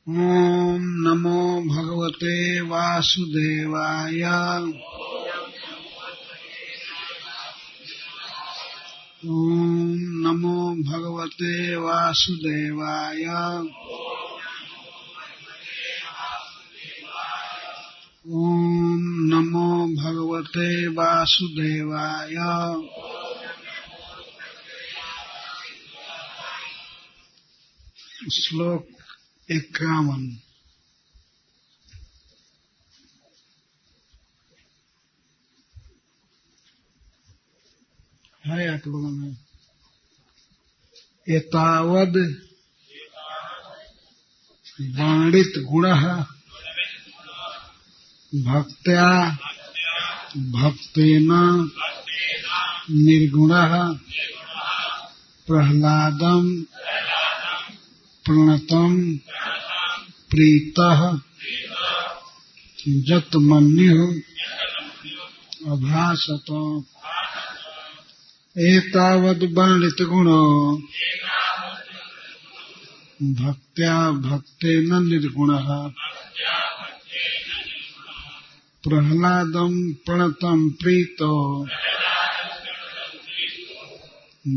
ओम नमो भगवते वासुदेवाय। ओम नमो भगवते वासुदेवाय। ओम नमो भगवते वासुदेवाय। श्लोक 51। है आप लोगों में? एतावद वर्णित गुणः भक्त्या भक्तेन निर्गुणः प्रह्लादं प्रणतं प्रीतः जतमन्युः अभासत। एतावद् वर्णित गुणो भक्त्या भक्तेन निर्गुणः प्रह्लादं प्रणतं प्रीतो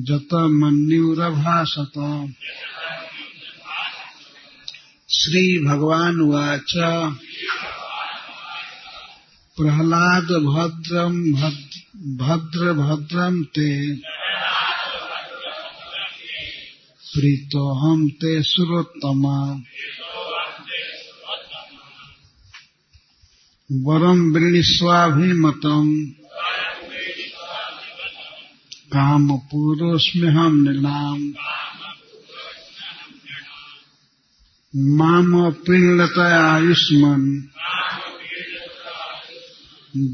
जतमन्युरभासत। श्री भगवान उवाच प्रह्लाद भद्रं ते प्रीतोऽहं ते सुरोत्तमा वरं वृणीष्वाभिमतं कामपूरोऽस्म्यहं नृणाम् माम प्रीणतयायुष्मन्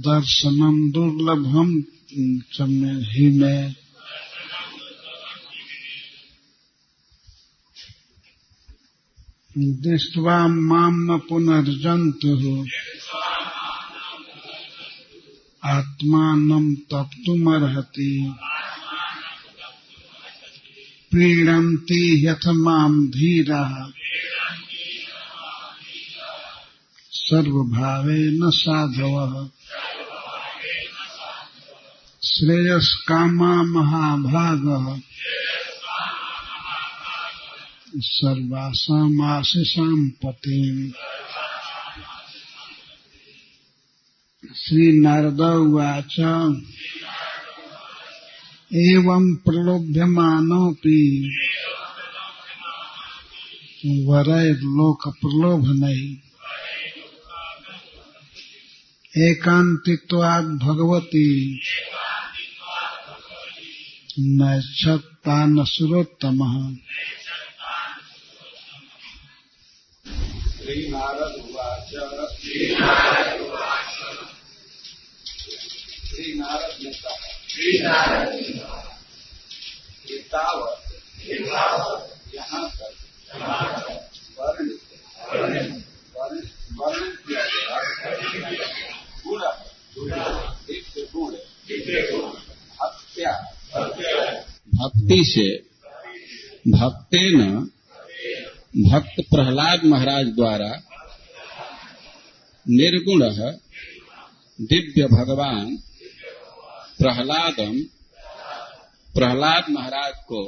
दर्शनं दुर्लभं च हि मे। दृष्ट्वा मां न पुनर्जन्तुः आत्मानं तप्तुमर्हति प्रीणन्ति यथ मां धीराः सर्वभावेन साधवः। श्रेयस्कामा महाभागः सर्वासामाशिषां पतिम्। श्री नारद उवाच एवं प्रलोभ्यमानोऽपि वरैर्लोकप्रलोभनैः एकान्तित्वाद् भगवती नैच्छत्ता न सुरोत्तमः। श्री नारद उवाच श्री नारद ने कहा एतावत् यहाँ तक वर्णित किया गया गुण भक्त्या भक्ति से भक्तेन भक्त प्रह्लाद महाराज द्वारा निर्गुण दिव्य भगवान प्रह्लाद महाराज को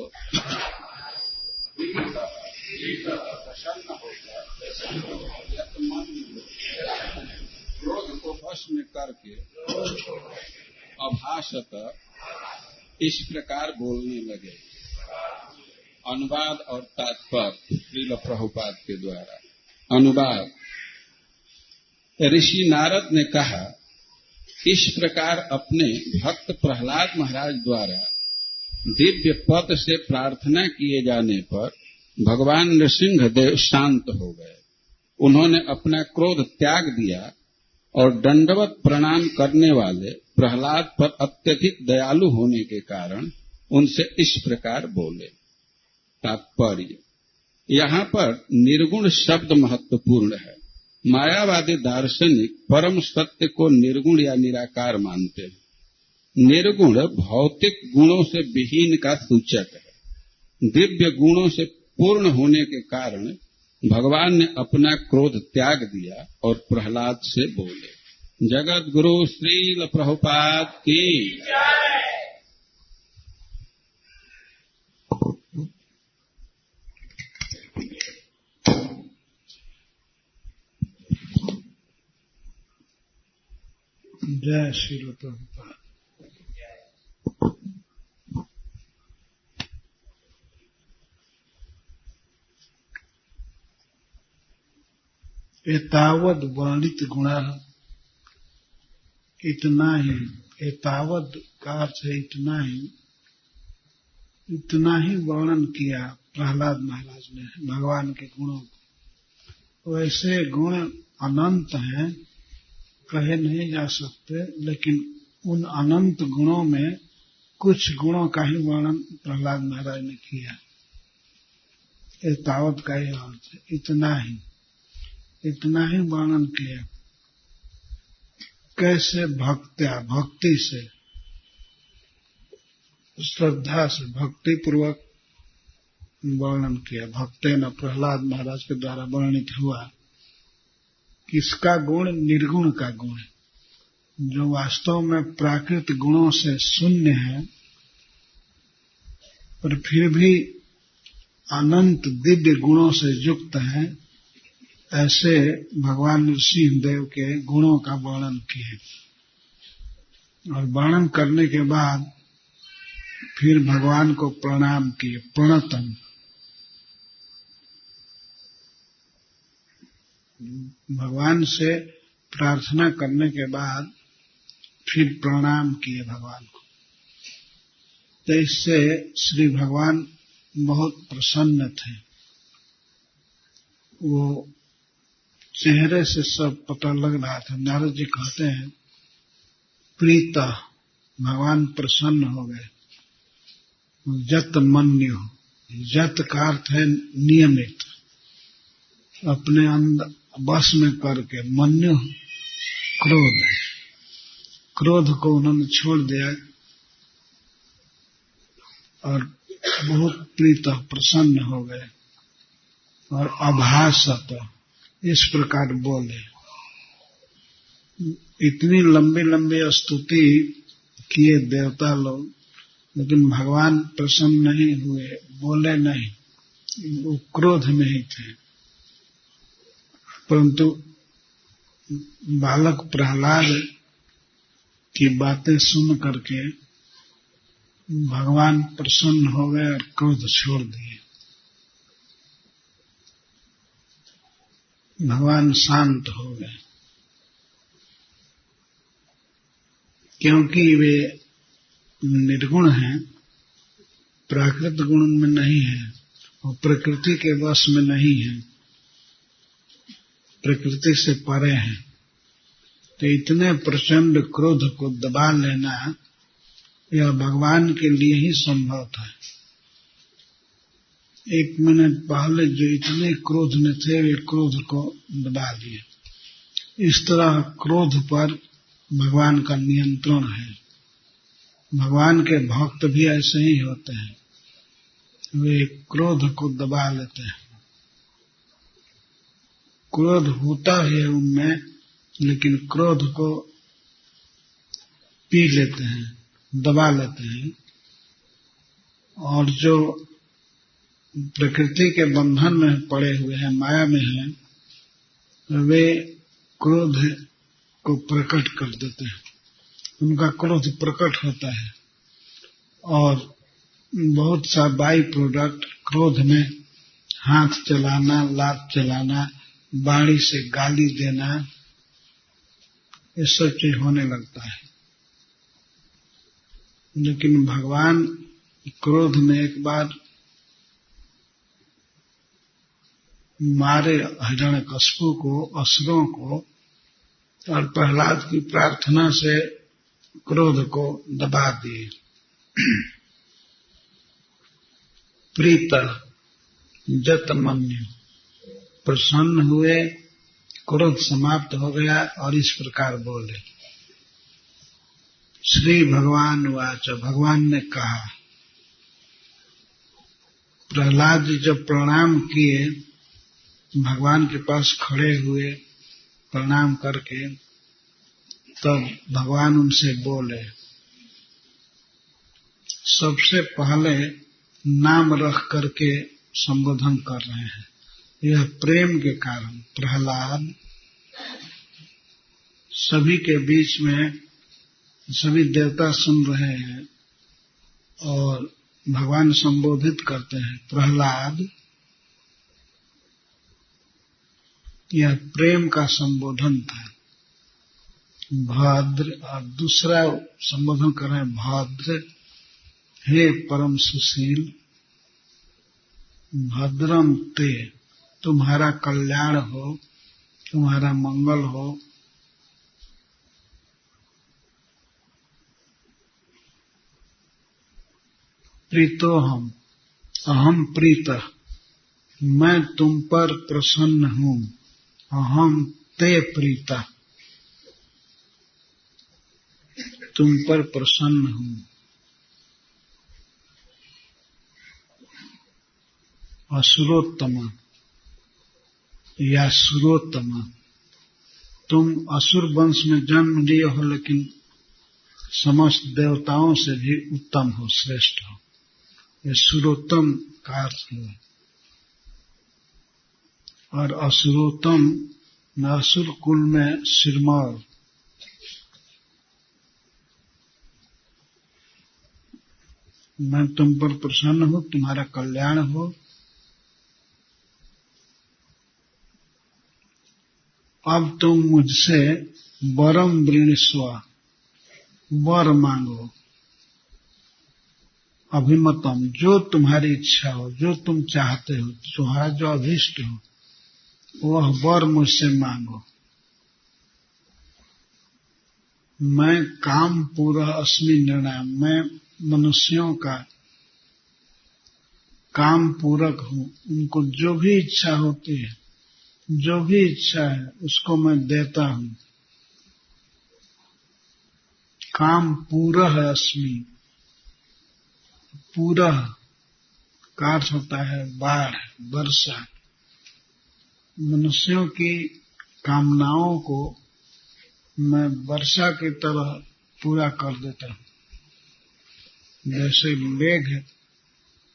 प्रसन्न होकर क्रोध को वश में करके अभाषत इस प्रकार बोलने लगे। अनुवाद और तात्पर्य श्रील प्रभुपाद के द्वारा। अनुवाद। ऋषि नारद ने कहा, इस प्रकार अपने भक्त प्रह्लाद महाराज द्वारा दिव्य पद से प्रार्थना किए जाने पर भगवान नृसिंह देव शांत हो गए। उन्होंने अपना क्रोध त्याग दिया और दंडवत प्रणाम करने वाले प्रह्लाद पर अत्यधिक दयालु होने के कारण उनसे इस प्रकार बोले। तात्पर्य। यहाँ पर निर्गुण शब्द महत्वपूर्ण है। मायावादी दार्शनिक परम सत्य को निर्गुण या निराकार मानते हैं। निर्गुण भौतिक गुणों से विहीन का सूचक है। दिव्य गुणों से पूर्ण होने के कारण भगवान ने अपना क्रोध त्याग दिया और प्रहलाद से बोले, जगत गुरु श्रील प्रभुपाद की जय श्रील प्रभुपाद। एतावद वर्णित गुणा, इतना ही, एतावद का अर्थ है इतना ही वर्णन किया प्रहलाद महाराज ने भगवान के गुणों को। वैसे गुण अनंत हैं, कहे नहीं जा सकते, लेकिन उन अनंत गुणों में कुछ गुणों का ही वर्णन प्रहलाद महाराज ने किया। एतावत का ही अर्थ है इतना ही वर्णन किया। कैसे? भक्ति से, श्रद्धा से, भक्ति पूर्वक वर्णन किया। भक्ते न प्रहलाद महाराज के द्वारा वर्णित हुआ। किसका गुण? निर्गुण का गुण, जो वास्तव में प्राकृत गुणों से शून्य है, पर फिर भी अनंत दिव्य गुणों से युक्त है। ऐसे भगवान नृसिंहदेव के गुणों का वर्णन किए, और वर्णन करने के बाद फिर भगवान को प्रणाम किए। प्रणतम, भगवान से प्रार्थना करने के बाद फिर प्रणाम किए भगवान को। तो इससे श्री भगवान बहुत प्रसन्न थे। वो चेहरे से सब पता लग रहा था। नारद जी कहते हैं, प्रीता, भगवान प्रसन्न हो गए। जत मन्यु, जत का अर्थ है नियमित, अपने अंदर बस में करके। मन्यु क्रोध, क्रोध को उन्होंने छोड़ दिया और बहुत प्रीता, प्रसन्न हो गए। और अभासत, इस प्रकार बोले। इतनी लंबी लंबी स्तुति किए देवता लोग, लेकिन भगवान प्रसन्न नहीं हुए, बोले नहीं, वो क्रोध में ही थे। परंतु बालक प्रहलाद की बातें सुन करके भगवान प्रसन्न हो गए और क्रोध छोड़ दिए। भगवान शांत हो गए, क्योंकि वे निर्गुण हैं, प्राकृत गुण में नहीं है, और प्रकृति के वश में नहीं है, प्रकृति से परे हैं। तो इतने प्रचंड क्रोध को दबा लेना यह भगवान के लिए ही संभव था। एक मिनट पहले जो इतने क्रोध में थे, वे क्रोध को दबा दिए। इस तरह क्रोध पर भगवान का नियंत्रण है। भगवान के भक्त भी ऐसे ही होते हैं, वे क्रोध को दबा लेते हैं। क्रोध होता है उनमें, लेकिन क्रोध को पी लेते हैं, दबा लेते हैं। और जो प्रकृति के बंधन में पड़े हुए हैं, माया में हैं, वे क्रोध को प्रकट कर देते हैं। उनका क्रोध प्रकट होता है, और बहुत सा बाई प्रोडक्ट क्रोध में हाथ चलाना, लात चलाना, वाणी से गाली देना, ये सब चीज होने लगता है। लेकिन भगवान क्रोध में एक बार मारे हिरण्यकश्यप को, असुरों को, और प्रहलाद की प्रार्थना से क्रोध को दबा दिए। प्रीत जत मन्यु, प्रसन्न हुए, क्रोध समाप्त हो गया, और इस प्रकार बोले। श्री भगवान वाच, भगवान ने कहा। प्रहलाद जी जब प्रणाम किए भगवान के पास खड़े हुए प्रणाम करके तब भगवान उनसे बोले। सबसे पहले नाम रख करके संबोधन कर रहे हैं। यह प्रेम के कारण प्रहलाद सभी के बीच में सभी देवता सुन रहे हैं और भगवान संबोधित करते हैं, प्रहलाद। यह प्रेम का संबोधन था। भद्र, और दूसरा संबोधन कर रहे हैं, भद्र, हे परम सुशील, भद्रम ते, तुम्हारा कल्याण हो, तुम्हारा मंगल हो। प्रीतोहम, अहम प्रीतः, मैं तुम पर प्रसन्न हूं। अहम ते प्रीतः, तुम पर प्रसन्न हूं। असुरोत्तम या सुरोत्तम, तुम असुर वंश में जन्म लिए हो लेकिन समस्त देवताओं से भी उत्तम हो, श्रेष्ठ हो। ये सुरोत्तम का अर्थ है। और असुरोत्तम असुर कुल में सिरमौर। मैं तुम पर प्रसन्न हूं, तुम्हारा कल्याण हो। अब तुम मुझसे वरम वृणस्व, वर मांगो। अभिमतम, जो तुम्हारी इच्छा हो, जो तुम चाहते हो, तुम्हारा जो अभीष्ट हो, वह वर मुझसे मांगो। मैं काम पूरा अस्मि निर्णय, मैं मनुष्यों का काम पूरक हूं। उनको जो भी इच्छा होती है, जो भी इच्छा है, उसको मैं देता हूं। काम पूरा है अस्मि। पूरा का अर्थ होता है बाढ़, वर्षा। मनुष्यों की कामनाओं को मैं वर्षा की तरह पूरा कर देता हूं। जैसे मेघ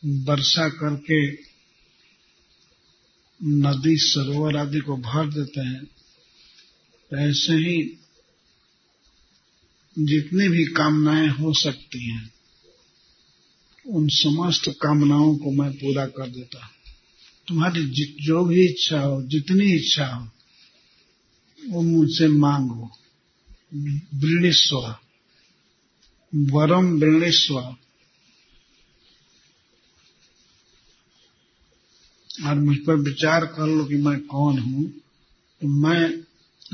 वर्षा करके नदी, सरोवर आदि को भर देते हैं, ऐसे ही जितनी भी कामनाएं हो सकती हैं, उन समस्त कामनाओं को मैं पूरा कर देता हूं। तुम्हारी जो भी इच्छा हो, जितनी इच्छा हो, वो मुझसे मांगो। वृणस्व, वरम वृणस्व। और मुझ पर विचार कर लो कि मैं कौन हूं। तो मैं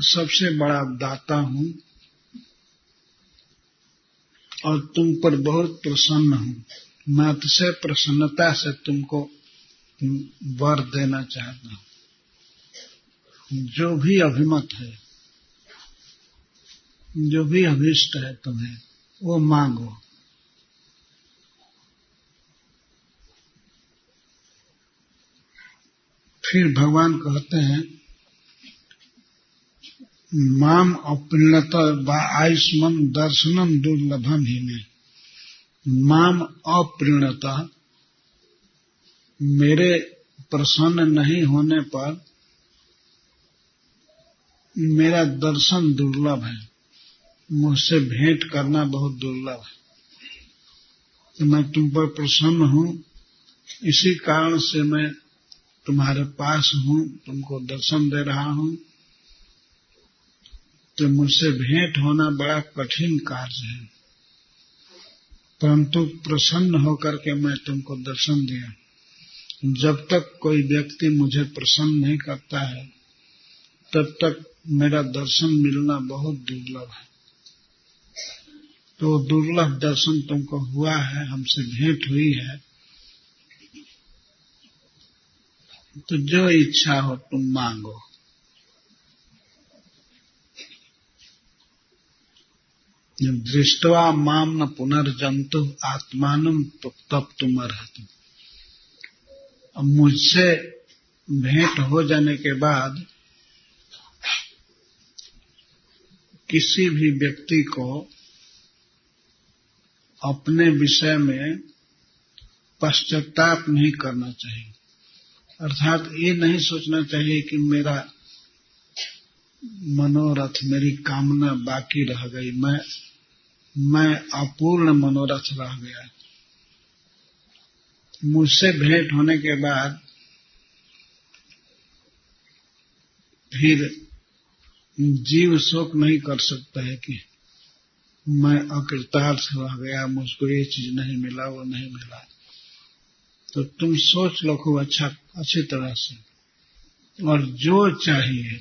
सबसे बड़ा दाता हूं और तुम पर बहुत प्रसन्न हूं। मैं अतिशय प्रसन्नता से तुमको वर देना चाहता हूं। जो भी अभिमत है, जो भी अभीष्ट है तुम्हें, वो मांगो। फिर भगवान कहते हैं, माम अप्रीणत आयुष्मान दर्शनम दुर्लभम ही में। माम अप्रीणत, मेरे प्रसन्न नहीं होने पर मेरा दर्शन दुर्लभ है। मुझसे भेंट करना बहुत दुर्लभ है। तो मैं तुम पर प्रसन्न हूं, इसी कारण से मैं तुम्हारे पास हूं, तुमको दर्शन दे रहा हूं। तो मुझसे भेंट होना बड़ा कठिन कार्य है, परंतु प्रसन्न होकर के मैं तुमको दर्शन दिया। जब तक कोई व्यक्ति मुझे प्रसन्न नहीं करता है, तब तक मेरा दर्शन मिलना बहुत दुर्लभ है। तो दुर्लभ दर्शन तुमको हुआ है, हमसे भेंट हुई है। तो जो इच्छा हो तुम मांगो। दृष्ट्वा माम न पुनर्जंतु आत्मानं तप्तुमर्हति। अब मुझसे भेंट हो जाने के बाद किसी भी व्यक्ति को अपने विषय में पश्चाताप नहीं करना चाहिए। अर्थात ये नहीं सोचना चाहिए कि मेरा मनोरथ, मेरी कामना बाकी रह गई, मैं अपूर्ण मनोरथ रह गया। मुझसे भेंट होने के बाद फिर जीव शोक नहीं कर सकता है कि मैं अकृतार्थ रह गया, मुझको ये चीज नहीं मिला, वो नहीं मिला। तो तुम सोच लो खूब अच्छी तरह से, और जो चाहिए,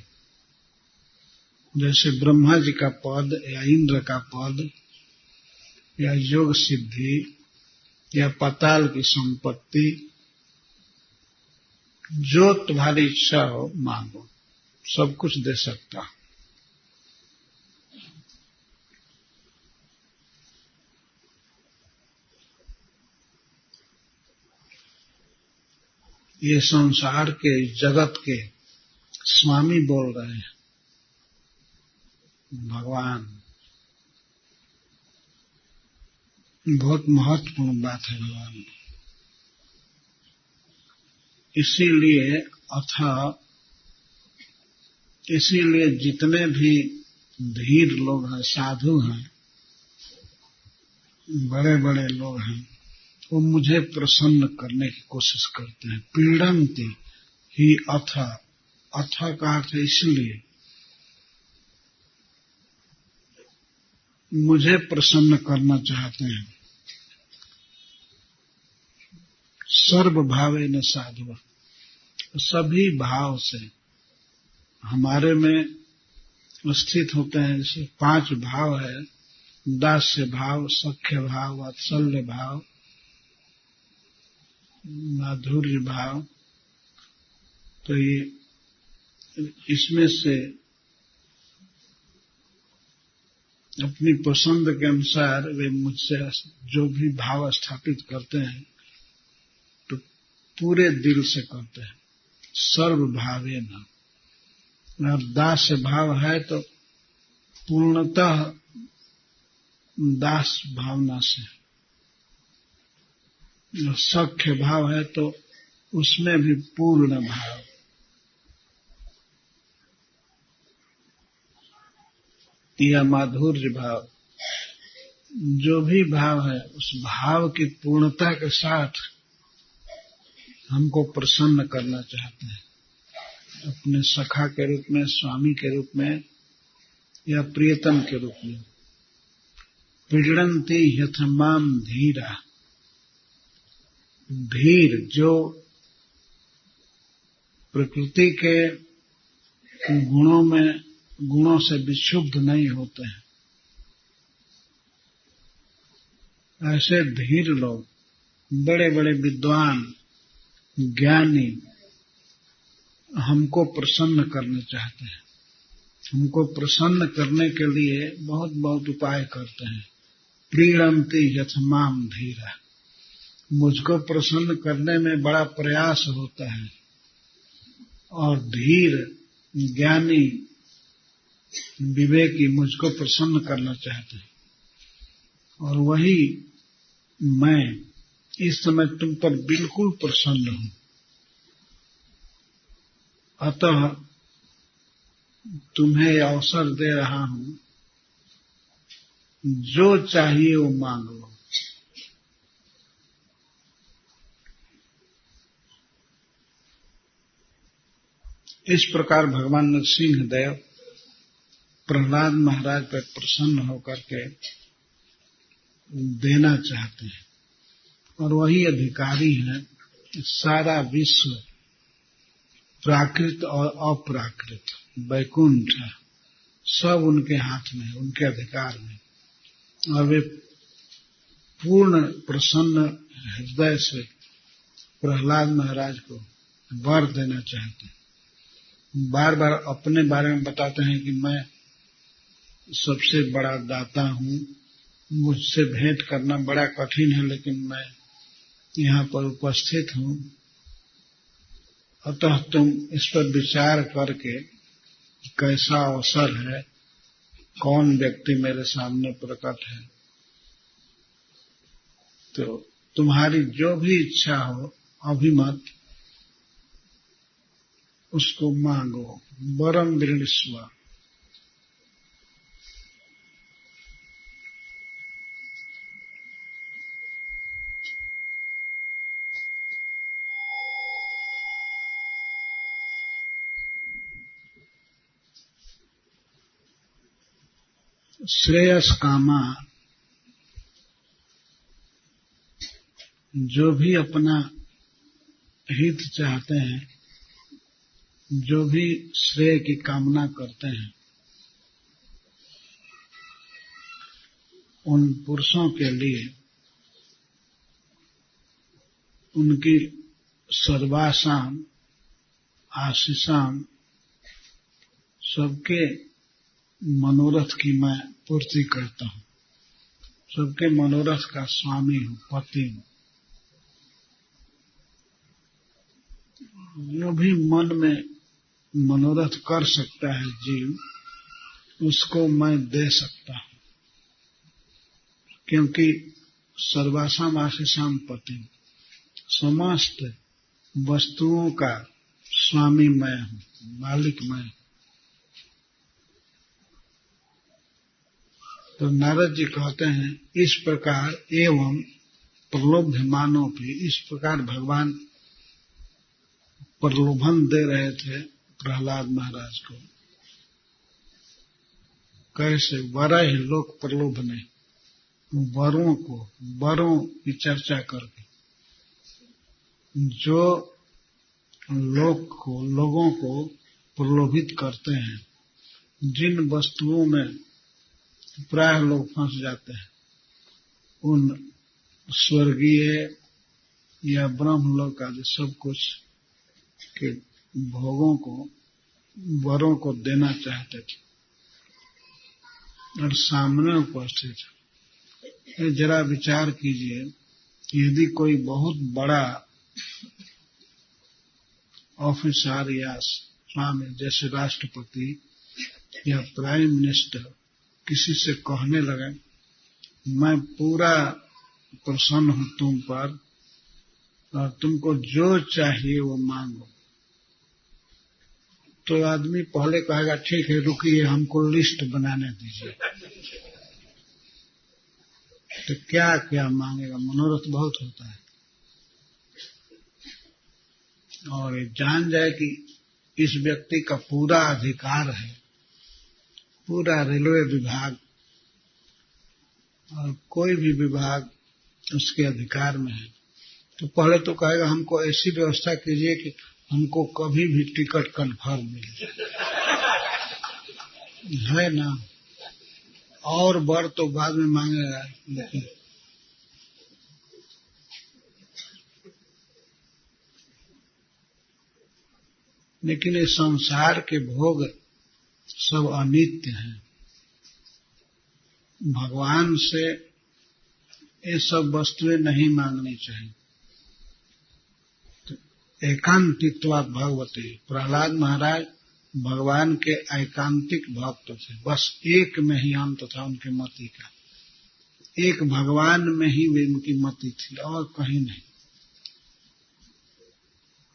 जैसे ब्रह्मा जी का पद या इंद्र का पद या योग सिद्धि या पाताल की संपत्ति, जो तुम्हारी इच्छा हो मांगो, सब कुछ दे सकता। ये संसार के, जगत के स्वामी बोल रहे हैं, भगवान। बहुत महत्वपूर्ण बात है भगवान। इसीलिए जितने भी धीर लोग हैं, साधु हैं, बड़े बड़े लोग हैं, वो मुझे प्रसन्न करने की कोशिश करते हैं। पीड़न्ति ही अथ का अर्थ इसलिए मुझे प्रसन्न करना चाहते हैं। सर्व भावे न साधु, सभी भाव से हमारे में स्थित होते हैं। जैसे 5 भाव है, दास्य भाव, सख्य भाव, वात्सल्य भाव, माधुर्य भाव। तो ये इसमें से अपनी पसंद के अनुसार वे मुझसे जो भी भाव स्थापित करते हैं तो पूरे दिल से करते हैं। सर्व भावे न, और दास भाव है तो पूर्णतः दास भावना से, सख्य भाव है तो उसमें भी पूर्ण भाव, या माधुर्य भाव, जो भी भाव है उस भाव की पूर्णता के साथ हमको प्रसन्न करना चाहते हैं, अपने सखा के रूप में, स्वामी के रूप में या प्रियतम के रूप में। पीड़न्ति यथमाम धीरा, धीर जो प्रकृति के गुणों से विक्षुब्ध नहीं होते हैं, ऐसे धीर लोग, बड़े बड़े विद्वान, ज्ञानी हमको प्रसन्न करना चाहते हैं। हमको प्रसन्न करने के लिए बहुत बहुत उपाय करते हैं। प्रीणन्ति यथमाम धीरा, मुझको प्रसन्न करने में बड़ा प्रयास होता है, और धीर ज्ञानी विवेकी मुझको प्रसन्न करना चाहते हैं। और वही मैं इस समय तुम पर बिल्कुल प्रसन्न हूं। अतः तुम्हें अवसर दे रहा हूं, जो चाहिए वो मांग लो। इस प्रकार भगवान नरसिंहदेव प्रहलाद महाराज पर प्रसन्न होकर के देना चाहते हैं, और वही अधिकारी हैं। सारा विश्व, प्राकृत और अप्राकृत, वैकुंठ, सब उनके हाथ में, उनके अधिकार में, और वे पूर्ण प्रसन्न हृदय से प्रहलाद महाराज को वर देना चाहते हैं। बार बार अपने बारे में बताते हैं कि मैं सबसे बड़ा दाता हूं, मुझसे भेंट करना बड़ा कठिन है, लेकिन मैं यहाँ पर उपस्थित हूं। अतः तुम इस पर विचार करके कैसा अवसर है, कौन व्यक्ति मेरे सामने प्रकट है, तो तुम्हारी जो भी इच्छा हो अभिमत उसको मांगो। वरम वृणीस्व। श्रेयस कामा, जो भी अपना हित चाहते हैं, जो भी श्रेय की कामना करते हैं, उन पुरुषों के लिए उनकी सर्वासाम आशीषाम, सबके मनोरथ की मैं पूर्ति करता हूँ, सबके मनोरथ का स्वामी हूँ, पति हूँ। जो भी मन में मनोरथ कर सकता है जीव, उसको मैं दे सकता हूँ, क्योंकि सर्वासाम आशीषाम पति, समस्त वस्तुओं का स्वामी मैं हूँ, मालिक मैं हूँ। तो नारद जी कहते हैं इस प्रकार एवं प्रलोभमानों भी, इस प्रकार भगवान प्रलोभन दे रहे थे प्रहलाद महाराज को। कैसे? वरह लोक प्रलोभने, वरों को, वरों की चर्चा करके, जो लोगों को प्रलोभित करते हैं, जिन वस्तुओं में प्राय लोग फंस जाते हैं, उन स्वर्गीय या ब्रह्मलोक आदि सब कुछ के भोगों को, वरों को देना चाहते थे। और सामने उपस्थित, जरा विचार कीजिए, यदि कोई बहुत बड़ा ऑफिसर या स्वामी जैसे राष्ट्रपति या प्राइम मिनिस्टर किसी से कहने लगे मैं पूरा प्रसन्न हूं तुम पर और तुमको जो चाहिए वो मांगो, तो आदमी पहले कहेगा ठीक है रुकिए हमको लिस्ट बनाने दीजिए। तो क्या क्या मांगेगा? मनोरथ बहुत होता है। और ये जान जाए कि इस व्यक्ति का पूरा अधिकार है, पूरा रेलवे विभाग और कोई भी विभाग उसके अधिकार में है, तो पहले तो कहेगा हमको ऐसी व्यवस्था कीजिए कि हमको कभी भी टिकट कन्फर्म मिल जाए, है ना। और बर तो बाद में मांगेगा, लेकिन इस संसार के भोग सब अनित्य हैं। भगवान से ये सब वस्तुएं नहीं मांगनी चाहिए। तो एकांतित्वा भगवती, प्रहलाद महाराज भगवान के एकांतिक भक्त थे, बस एक में ही अंत था उनके मति का, एक भगवान में ही वे उनकी मति थी और कहीं नहीं।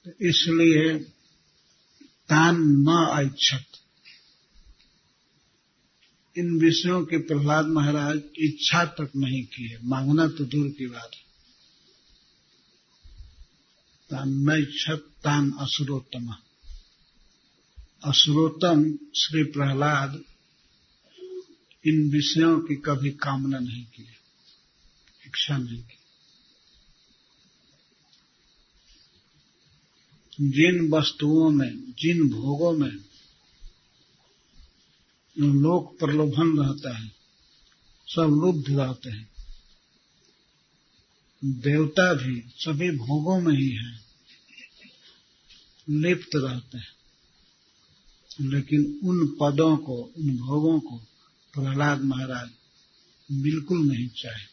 तो इसलिए तान न ऐच्छत, इन विषयों के प्रहलाद महाराज इच्छा तक नहीं किए, मांगना तो दूर की बात है। तान न इच्छत तान असुरोत्तम, असुरोत्तम श्री प्रहलाद इन विषयों की कभी कामना नहीं की, इच्छा नहीं की। जिन वस्तुओं में, जिन भोगों में लोक प्रलोभन रहता है, सब लुब्ध रहते हैं। देवता भी सभी भोगों में ही हैं, लिप्त रहते हैं, लेकिन उन पदों को, उन भोगों को प्रहलाद महाराज बिल्कुल नहीं चाहे।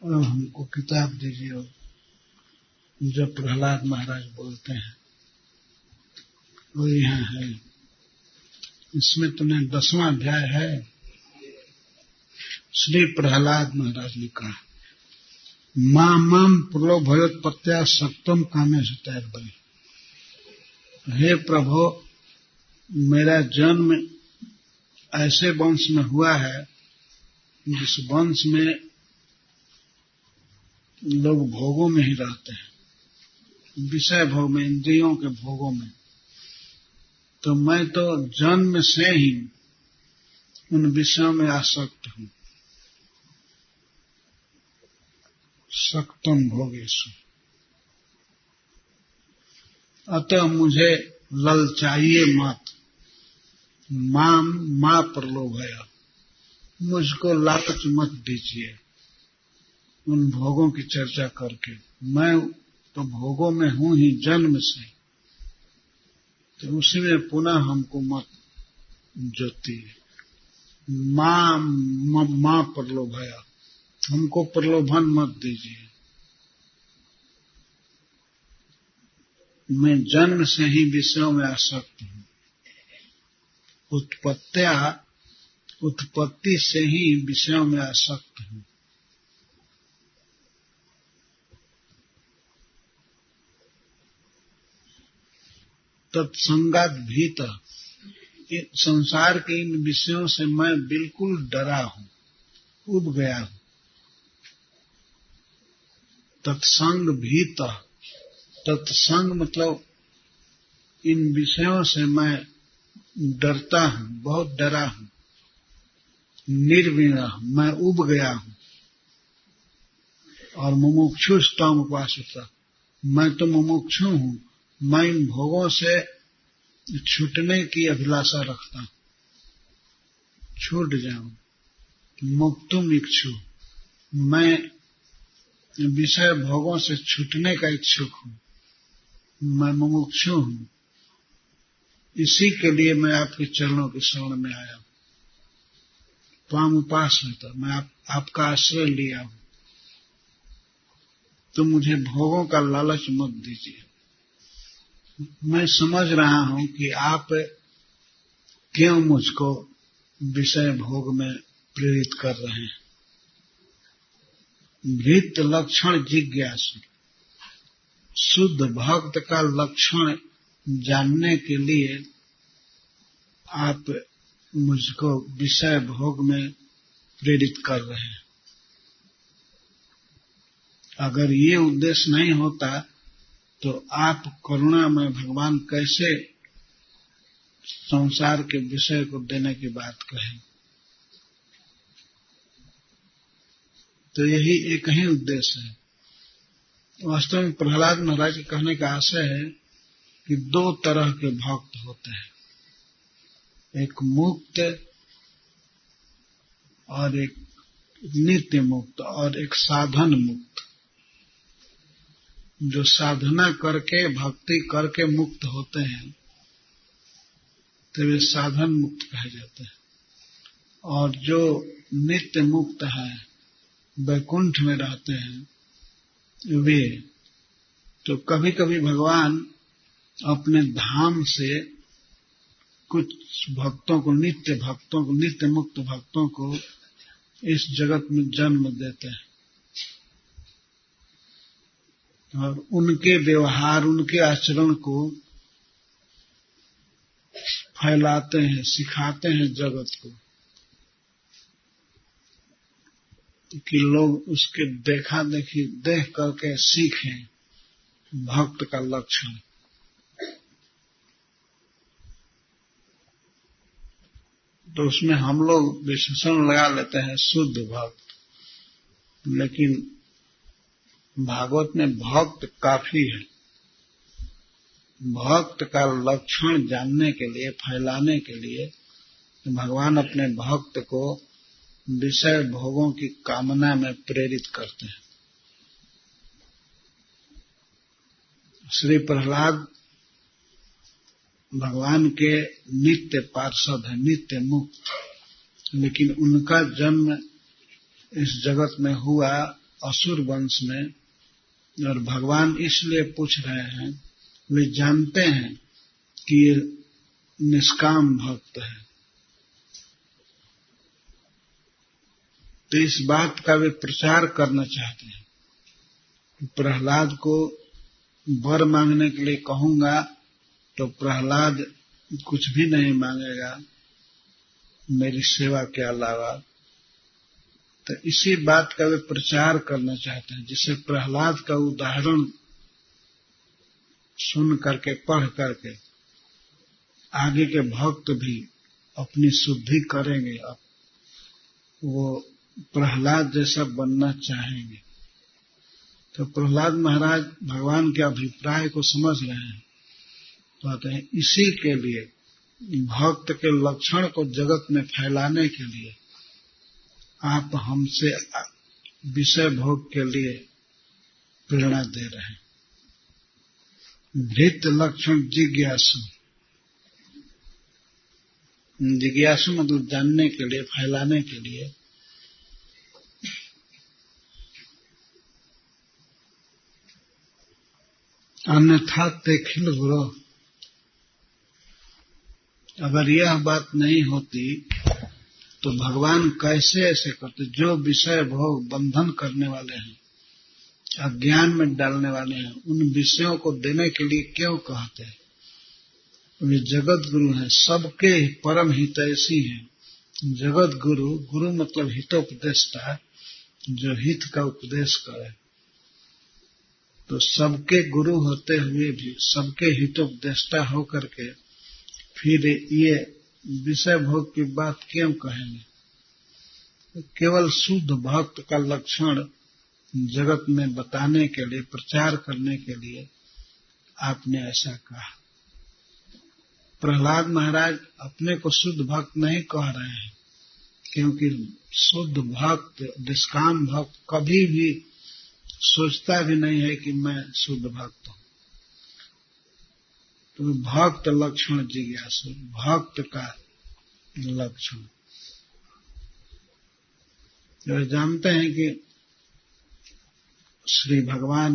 और हमको किताब दीजिए। और जब प्रहलाद महाराज बोलते हैं वो यहाँ है, इसमें तुमने 10वां अध्याय है। श्री प्रहलाद महाराज ने कहा, माम प्रलोभयोत्पत्त्या सक्तम कामेषु तैर्बलि। हे प्रभु, मेरा जन्म ऐसे वंश में हुआ है जिस वंश में लोग भोगों में ही रहते हैं, विषय भोग में, इंद्रियों के भोगों में। तो मैं तो जन्म से ही उन विषयों में आसक्त हूं। सक्तम भोगेषु, अतः मुझे ललचाइए मत। मां प्रलोभया, मुझको लालच मत दीजिए उन भोगों की चर्चा करके। मैं तो भोगों में हूं ही जन्म से, तो उसी में पुनः हमको मत जोतिए। मां प्रलोभया, हमको प्रलोभन मत दीजिए। मैं जन्म से ही विषयों में आसक्त हूं। उत्पत्ति से ही विषयों में आसक्त हूं। तत्संगात भीत, संसार के इन विषयों से मैं बिल्कुल डरा हूं, उब गया हूं। तत्संग भीत, तत्संग मतलब इन विषयों से मैं डरता हूं, बहुत डरा हूं। निर्वीण, मैं उब गया हूं। और मुमुक्षुस्ताम उपासता, मैं तो मुमुक्षु हूं। मैं इन भोगों से छूटने की अभिलाषा रखता हूं, छूट जाऊं। मुक्तुम इच्छु, मैं विषय भोगों से छूटने का इच्छुक हूं। मैं मुमुक्षु हूं। इसी के लिए मैं आपके चरणों के शरण में आया हूं। त्वाम उपासता, मैं आपका आश्रय लिया हूं। तो मुझे भोगों का लालच मत दीजिए। मैं समझ रहा हूं कि आप क्यों मुझको विषय भोग में प्रेरित कर रहे हैं। भृत लक्षण जिज्ञासु, शुद्ध भक्त का लक्षण जानने के लिए आप मुझको विषय भोग में प्रेरित कर रहे हैं। अगर ये उद्देश्य नहीं होता तो आप करुणा में भगवान कैसे संसार के विषय को देने की बात कहें। तो यही एक ही उद्देश्य है। वास्तव में प्रहलाद महाराज के कहने का आशय है कि 2 तरह के भक्त होते हैं, एक मुक्त और एक नित्य मुक्त और एक साधन मुक्त। जो साधना करके भक्ति करके मुक्त होते हैं तो वे साधन मुक्त कहे जाते हैं। और जो नित्य मुक्त है, वैकुंठ में रहते हैं, वे तो कभी कभी भगवान अपने धाम से कुछ भक्तों को, नित्य मुक्त भक्तों को इस जगत में जन्म देते हैं और उनके व्यवहार, उनके आचरण को फैलाते हैं, सिखाते हैं जगत को कि लोग उसके देखा देखी देख करके सीखें भक्त का लक्षण। तो उसमें हम लोग विशेषण लगा लेते हैं शुद्ध भक्त, लेकिन भागवत में भक्त काफी है। भक्त का लक्षण जानने के लिए, फैलाने के लिए भगवान अपने भक्त को विषय भोगों की कामना में प्रेरित करते हैं। श्री प्रहलाद भगवान के नित्य पार्षद है, नित्य मुक्त, लेकिन उनका जन्म इस जगत में हुआ असुर वंश में, और भगवान इसलिए पूछ रहे हैं, वे जानते हैं कि ये निष्काम भक्त है, तो इस बात का वे प्रचार करना चाहते हैं। प्रहलाद को वर मांगने के लिए कहूंगा तो प्रहलाद कुछ भी नहीं मांगेगा मेरी सेवा के अलावा, तो इसी बात का वे प्रचार करना चाहते हैं, जिससे प्रहलाद का उदाहरण सुन करके, पढ़ करके आगे के भक्त भी अपनी शुद्धि करेंगे, वो प्रहलाद जैसा बनना चाहेंगे। तो प्रहलाद महाराज भगवान के अभिप्राय को समझ रहे हैं, तो कहते हैं इसी के लिए, भक्त के लक्षण को जगत में फैलाने के लिए आप हमसे विषय भोग के लिए प्रेरणा दे रहे हैं। भृत लक्षण जिज्ञासु, जिज्ञासु मतलब जानने के लिए, फैलाने के लिए। अन्यथा ते खिल गुरु, अगर यह बात नहीं होती तो भगवान कैसे ऐसे करते? जो विषय भोग बंधन करने वाले हैं, अज्ञान में डालने वाले हैं, उन विषयों को देने के लिए क्यों कहते हैं? वे जगत गुरु हैं, सबके परम हितैषी हैं। जगत गुरु, गुरु मतलब हितोपदेष्टा, जो हित का उपदेश करे। तो सबके गुरु होते हुए भी, सबके हितोपदेष्टा होकर के फिर ये विषय भोग की बात क्यों कहेंगे? केवल शुद्ध भक्त का लक्षण जगत में बताने के लिए, प्रचार करने के लिए आपने ऐसा कहा। प्रहलाद महाराज अपने को शुद्ध भक्त नहीं कह रहे हैं, क्योंकि शुद्ध भक्त, निष्काम भक्त कभी भी सोचता भी नहीं है कि मैं शुद्ध भक्त हूं। तो भक्त लक्षण जिज्ञासु, भक्त का लक्षण। जो जानते हैं कि श्री भगवान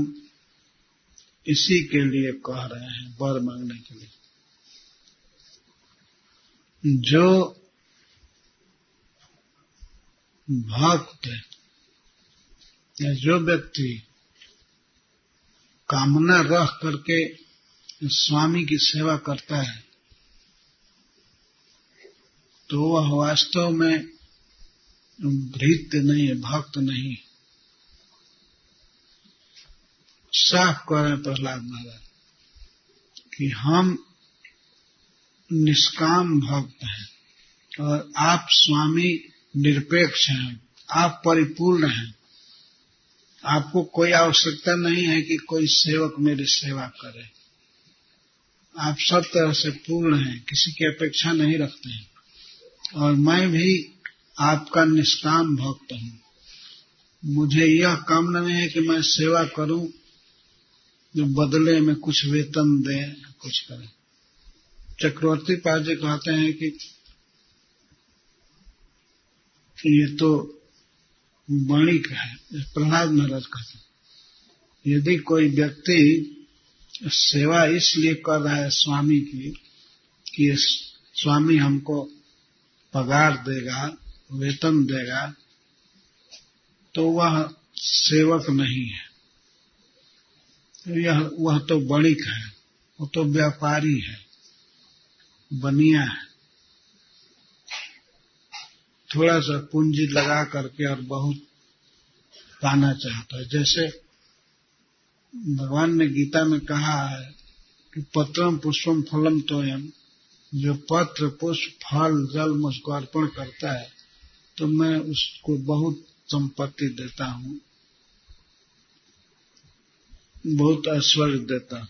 इसी के लिए कह रहे हैं, वर मांगने के लिए। जो भक्त या जो व्यक्ति कामना रख करके स्वामी की सेवा करता है, तो वह वास्तव में भृत्य नहीं है, भक्त नहीं। साफ कह रहे हैं प्रहलाद महाराज कि हम निष्काम भक्त हैं और आप स्वामी निरपेक्ष हैं, आप परिपूर्ण हैं। आपको कोई आवश्यकता नहीं है कि कोई सेवक मेरी सेवा करे। आप सब तरह से पूर्ण हैं, किसी की अपेक्षा नहीं रखते हैं। और मैं भी आपका निष्काम भक्त हूं। मुझे यह कामना नहीं है कि मैं सेवा करूं, जो बदले में कुछ वेतन दे, कुछ करे। चक्रवर्ती पाद जी कहते हैं कि ये तो वणिक है। प्रहलाद महाराज कहते हैं यदि कोई व्यक्ति सेवा इसलिए कर रहा है स्वामी की कि स्वामी हमको पगार देगा, वेतन देगा, तो वह सेवक नहीं है। वह तो वणिक है, वो तो व्यापारी है, बनिया है। थोड़ा सा पूंजी लगा करके और बहुत पाना चाहता है। जैसे भगवान ने गीता में कहा है कि पत्रम पुष्पम फलम तोयम, जो पत्र पुष्प फल जल मुझको अर्पण करता है तो मैं उसको बहुत संपत्ति देता हूं, बहुत ऐश्वर्य देता हूं।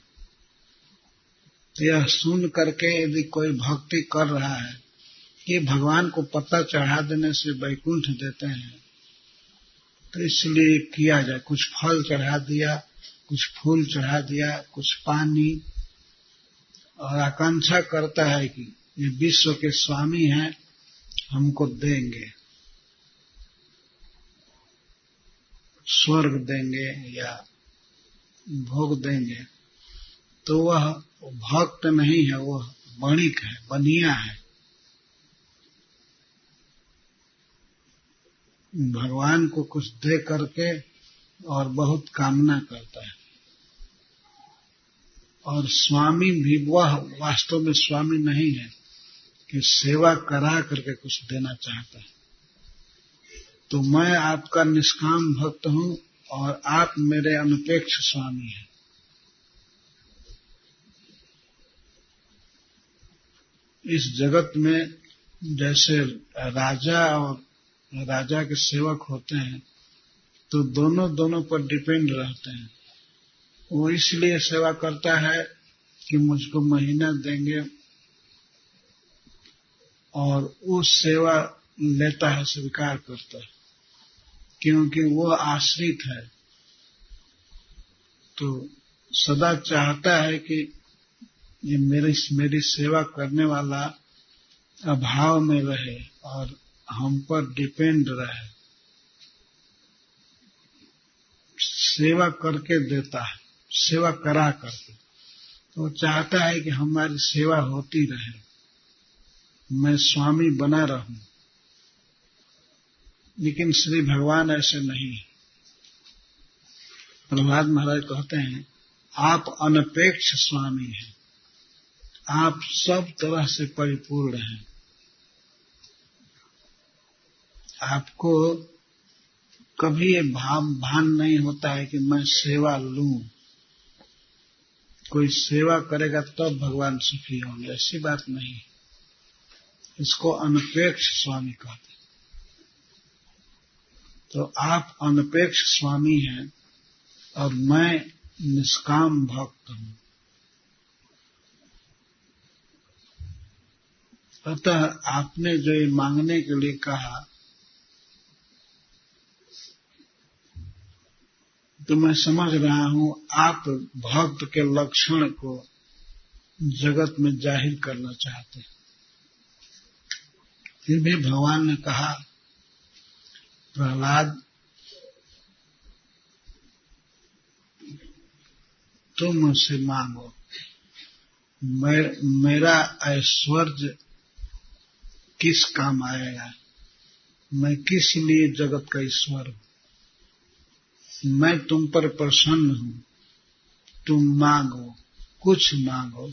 यह सुन करके यदि कोई भक्ति कर रहा है कि भगवान को पत्ता चढ़ा देने से वैकुंठ देते हैं, तो इसलिए किया जाए। कुछ फल चढ़ा दिया, कुछ फूल चढ़ा दिया, कुछ पानी, और आकांक्षा करता है कि ये विश्व के स्वामी हैं, हमको देंगे। स्वर्ग देंगे या भोग देंगे, तो वह भक्त नहीं है, वह वणिक है, बनिया है। भगवान को कुछ दे करके और बहुत कामना करता है। और स्वामी भी वह वास्तव में स्वामी नहीं है कि सेवा करा करके कुछ देना चाहता है। तो मैं आपका निष्काम भक्त हूं और आप मेरे अनपेक्ष स्वामी हैं। इस जगत में जैसे राजा और राजा के सेवक होते हैं, तो दोनों पर डिपेंड रहते हैं। वो इसलिए सेवा करता है कि मुझको महीना देंगे, और वो सेवा लेता है, स्वीकार करता है, क्योंकि वो आश्रित है। तो सदा चाहता है कि ये मेरी सेवा करने वाला अभाव में रहे और हम पर डिपेंड रहे। सेवा करके देता है, सेवा करा करके। तो चाहता है कि हमारी सेवा होती रहे, मैं स्वामी बना रहूं। लेकिन श्री भगवान ऐसे नहीं है। प्रहलाद महाराज कहते हैं, आप अनपेक्ष स्वामी हैं, आप सब तरह से परिपूर्ण हैं। आपको कभी ये भान नहीं होता है कि मैं सेवा लूं। कोई सेवा करेगा तब भगवान सुखी होंगे, ऐसी बात नहीं। इसको अनपेक्ष स्वामी कहते हैं। तो आप अनपेक्ष स्वामी हैं और मैं निष्काम भक्त हूं। अतः आपने जो ये मांगने के लिए कहा, तो मैं समझ रहा हूं आप भक्त के लक्षण को जगत में जाहिर करना चाहते हैं। फिर भी भगवान ने कहा, प्रहलाद तुम मुझसे मांगो, मेरा ऐश्वर्य किस काम आएगा? मैं किस लिए जगत का ईश्वर हूं? मैं तुम पर प्रसन्न हूं, तुम मांगो, कुछ मांगो।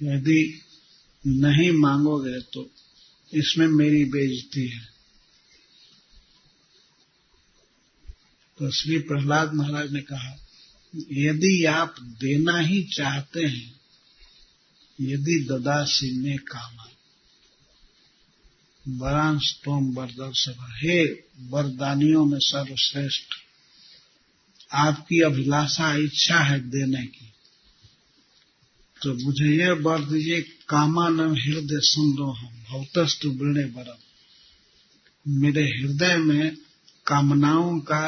यदि नहीं मांगोगे तो इसमें मेरी बेइज्जती है। तो श्री प्रहलाद महाराज ने कहा, यदि आप देना ही चाहते हैं, यदि ददासी में कामा वरांश तोम वरदर्शभ, हे वरदानियों में सर्वश्रेष्ठ, आपकी अभिलाषा इच्छा है देने की, तो मुझे यह वर दीजिए, कामानम हृदय संदोहम भौतस्तु वृणे वरम। मेरे हृदय में कामनाओं का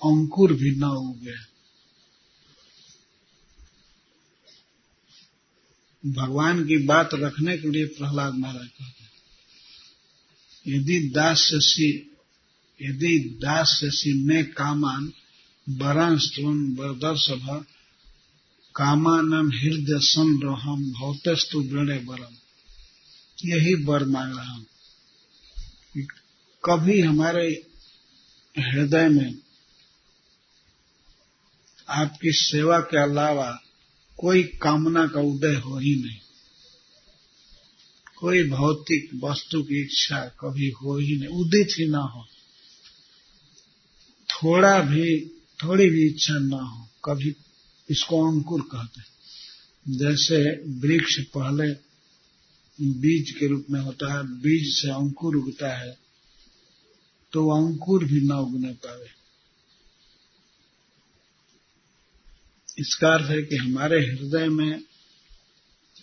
अंकुर भी न उगे। भगवान की बात रखने के लिए प्रहलाद महाराज कहते हैं, यदि दास्यसि में कामान वरांश त्वं वरदर्शभ कामानम हृदय संरोहम भौतस्तु वृणे वरम। यही वर मांग रहा हूं। कभी हमारे हृदय में आपकी सेवा के अलावा कोई कामना का उदय हो ही नहीं, कोई भौतिक वस्तु की इच्छा कभी हो ही नहीं, उदित ही ना हो, थोड़ी भी इच्छा ना हो कभी। इसको अंकुर कहते हैं। जैसे वृक्ष पहले बीज के रूप में होता है, बीज से अंकुर उगता है, तो अंकुर भी न उगने पावे। इसका अर्थ है कि हमारे हृदय में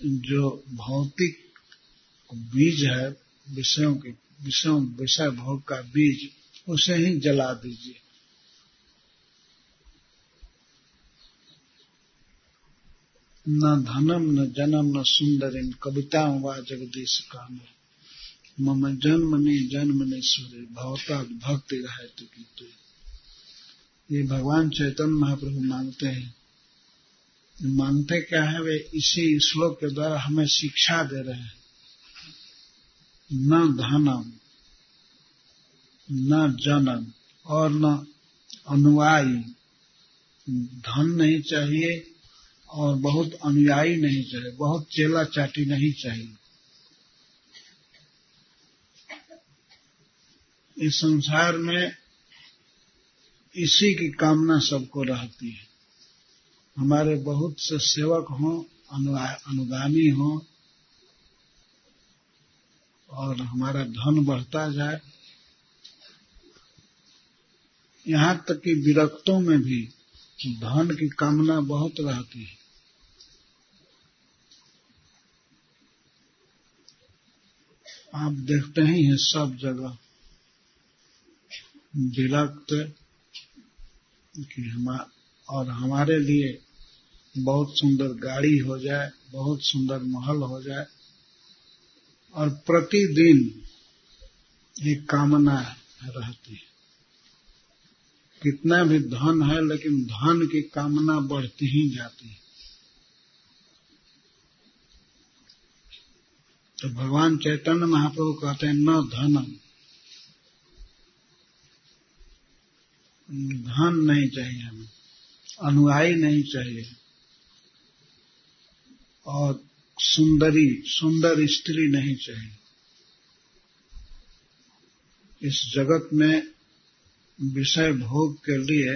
जो भौतिक बीज है, विषय भोग का बीज, उसे ही जला दीजिए। न धनम न जनम न सुंदरिन कविता वा जगदीश काम। मम जन्मनि जन्मनेश्वरे भवता भक्ति रहे तो की तो। ये भगवान चैतन्य महाप्रभु मानते हैं। मानते क्या है? वे इसी श्लोक के द्वारा हमें शिक्षा दे रहे हैं। न धनम न जनम और न अनुयायी। धन नहीं चाहिए और बहुत अनुयायी नहीं चाहिए, बहुत चेला चाटी नहीं चाहिए। इस संसार में इसी की कामना सबको रहती है। हमारे बहुत से सेवक हों, अनुगामी हों और हमारा धन बढ़ता जाए। यहाँ तक कि विरक्तों में भी धन की कामना बहुत रहती है। आप देखते ही हैं सब जगह विरक्त कि हमारे लिए बहुत सुंदर गाड़ी हो जाए, बहुत सुंदर महल हो जाए, और प्रतिदिन ये कामना रहती है। कितना भी धन है लेकिन धन की कामना बढ़ती ही जाती है। तो भगवान चैतन्य महाप्रभु कहते हैं न धनम, धन नहीं चाहिए हमें, अनुयायी नहीं चाहिए, और सुंदर स्त्री नहीं चाहिए। इस जगत में विषय भोग के लिए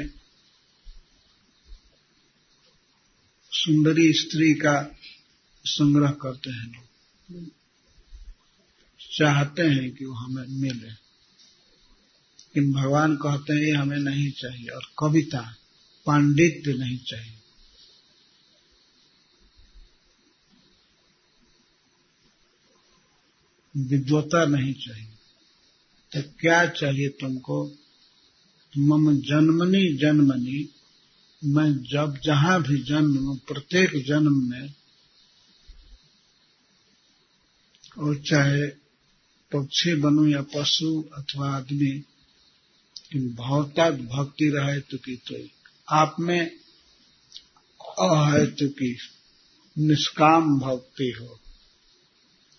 सुंदरी स्त्री का संग्रह करते हैं लोग, चाहते हैं कि वो हमें मिले। लेकिन भगवान कहते हैं ये हमें नहीं चाहिए। और कविता, पांडित्य नहीं चाहिए। विद्वता नहीं चाहिए। तो क्या चाहिए तुमको? मम जन्मनि जन्मनि, मैं जब जहां भी जन्म लूं, प्रत्येक जन्म में, और चाहे पक्षी बनूं या पशु अथवा आदमी, भवतात भक्ति रहे तो की तो। आप में अहेतु की निष्काम भक्ति हो।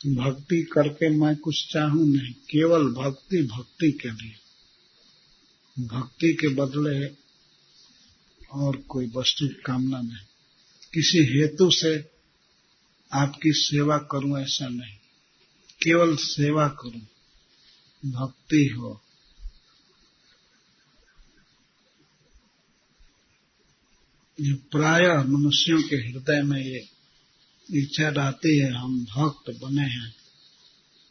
भक्ति करके मैं कुछ चाहूं नहीं, केवल भक्ति भक्ति के लिए, भक्ति के बदले और कोई वस्तु कामना नहीं। किसी हेतु से आपकी सेवा करूं ऐसा नहीं, केवल सेवा करूं, भक्ति हो। ये प्रायः मनुष्यों के हृदय में ये इच्छा रहती है, हम भक्त बने हैं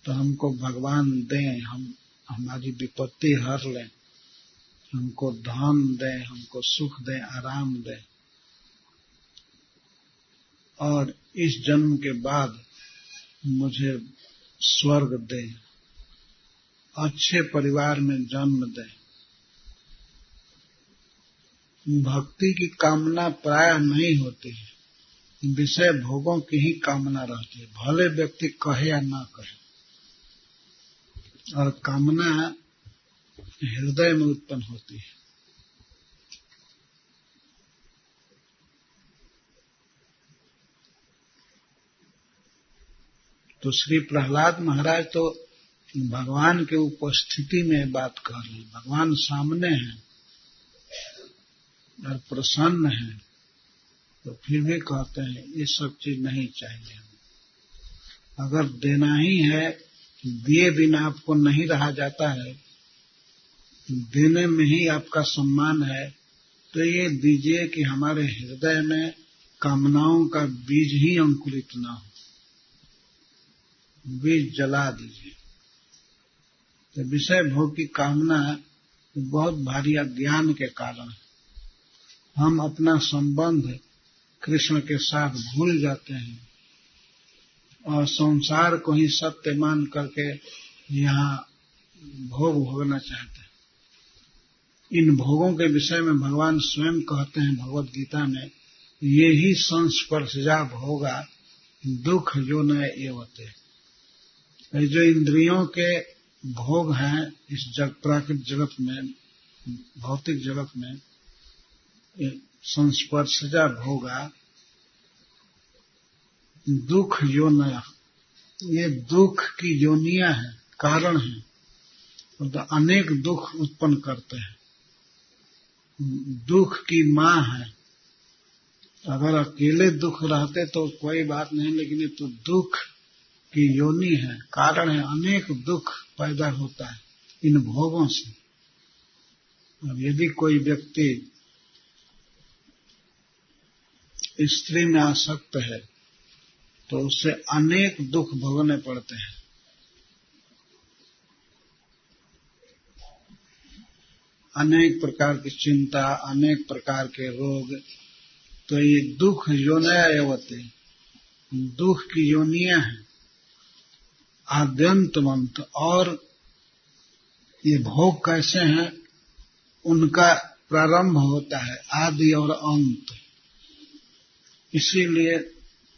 तो हमको भगवान दें, हम हमारी विपत्ति हर लें, हमको धन दें, हमको सुख दें, आराम दें, और इस जन्म के बाद मुझे स्वर्ग दें, अच्छे परिवार में जन्म दें। भक्ति की कामना प्रायः नहीं होती है, विषय भोगों की ही कामना रहती है, भले व्यक्ति कहे या ना कहे। और कामना हृदय में उत्पन्न होती है। तो श्री प्रहलाद महाराज तो भगवान के उपस्थिति में बात कर रहे हैं, भगवान सामने हैं और प्रसन्न हैं, तो फिर भी कहते हैं ये सब चीज नहीं चाहिए हमें। अगर देना ही है, दिए बिना आपको नहीं रहा जाता है, देने में ही आपका सम्मान है, तो ये दीजिए कि हमारे हृदय में कामनाओं का बीज ही अंकुरित ना हो, बीज जला दीजिए। तो विषय भोग की कामना बहुत भारी अज्ञान के कारण है। हम अपना संबंध कृष्ण के साथ भूल जाते हैं और संसार को ही सत्य मान करके यहाँ भोग भोगना चाहते हैं। इन भोगों के विषय में भगवान स्वयं कहते हैं भगवत गीता में, ये ही संस्पर्शजा भोगा दुख जो न एवते। ये जो इंद्रियों के भोग हैं इस प्राकृतिक जगत में, भौतिक जगत में, संस्पर्शजा भोगा दुख योनया, ये दुख की योनियां हैं, कारण हैं, तो अनेक दुख उत्पन्न करते हैं। दुख की मां है। अगर अकेले दुख रहते तो कोई बात नहीं, लेकिन ये तो दुख की योनि है, कारण है, अनेक दुख पैदा होता है इन भोगों से। अब यदि कोई व्यक्ति स्त्री में आसक्त है तो उससे अनेक दुख भोगने पड़ते हैं। अनेक प्रकार की चिंता, अनेक प्रकार के रोग, तो ये दुख योनया एवते, दुख की योनियां हैं। आद्यंतवंत, और ये भोग कैसे हैं, उनका प्रारंभ होता है आदि और अंत। इसीलिए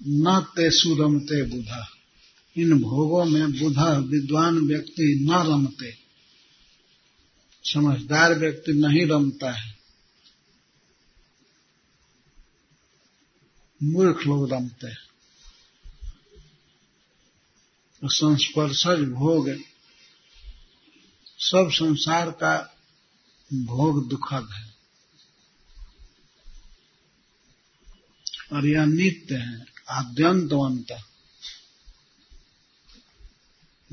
न तेषु रमते बुधा, इन भोगों में बुधा विद्वान व्यक्ति न रमते, समझदार व्यक्ति नहीं रमता है, मूर्ख लोग रमते हैं। संस्पर्शज भोग, सब संसार का भोग दुखद है और यह नित्य है, आद्यंतवंत,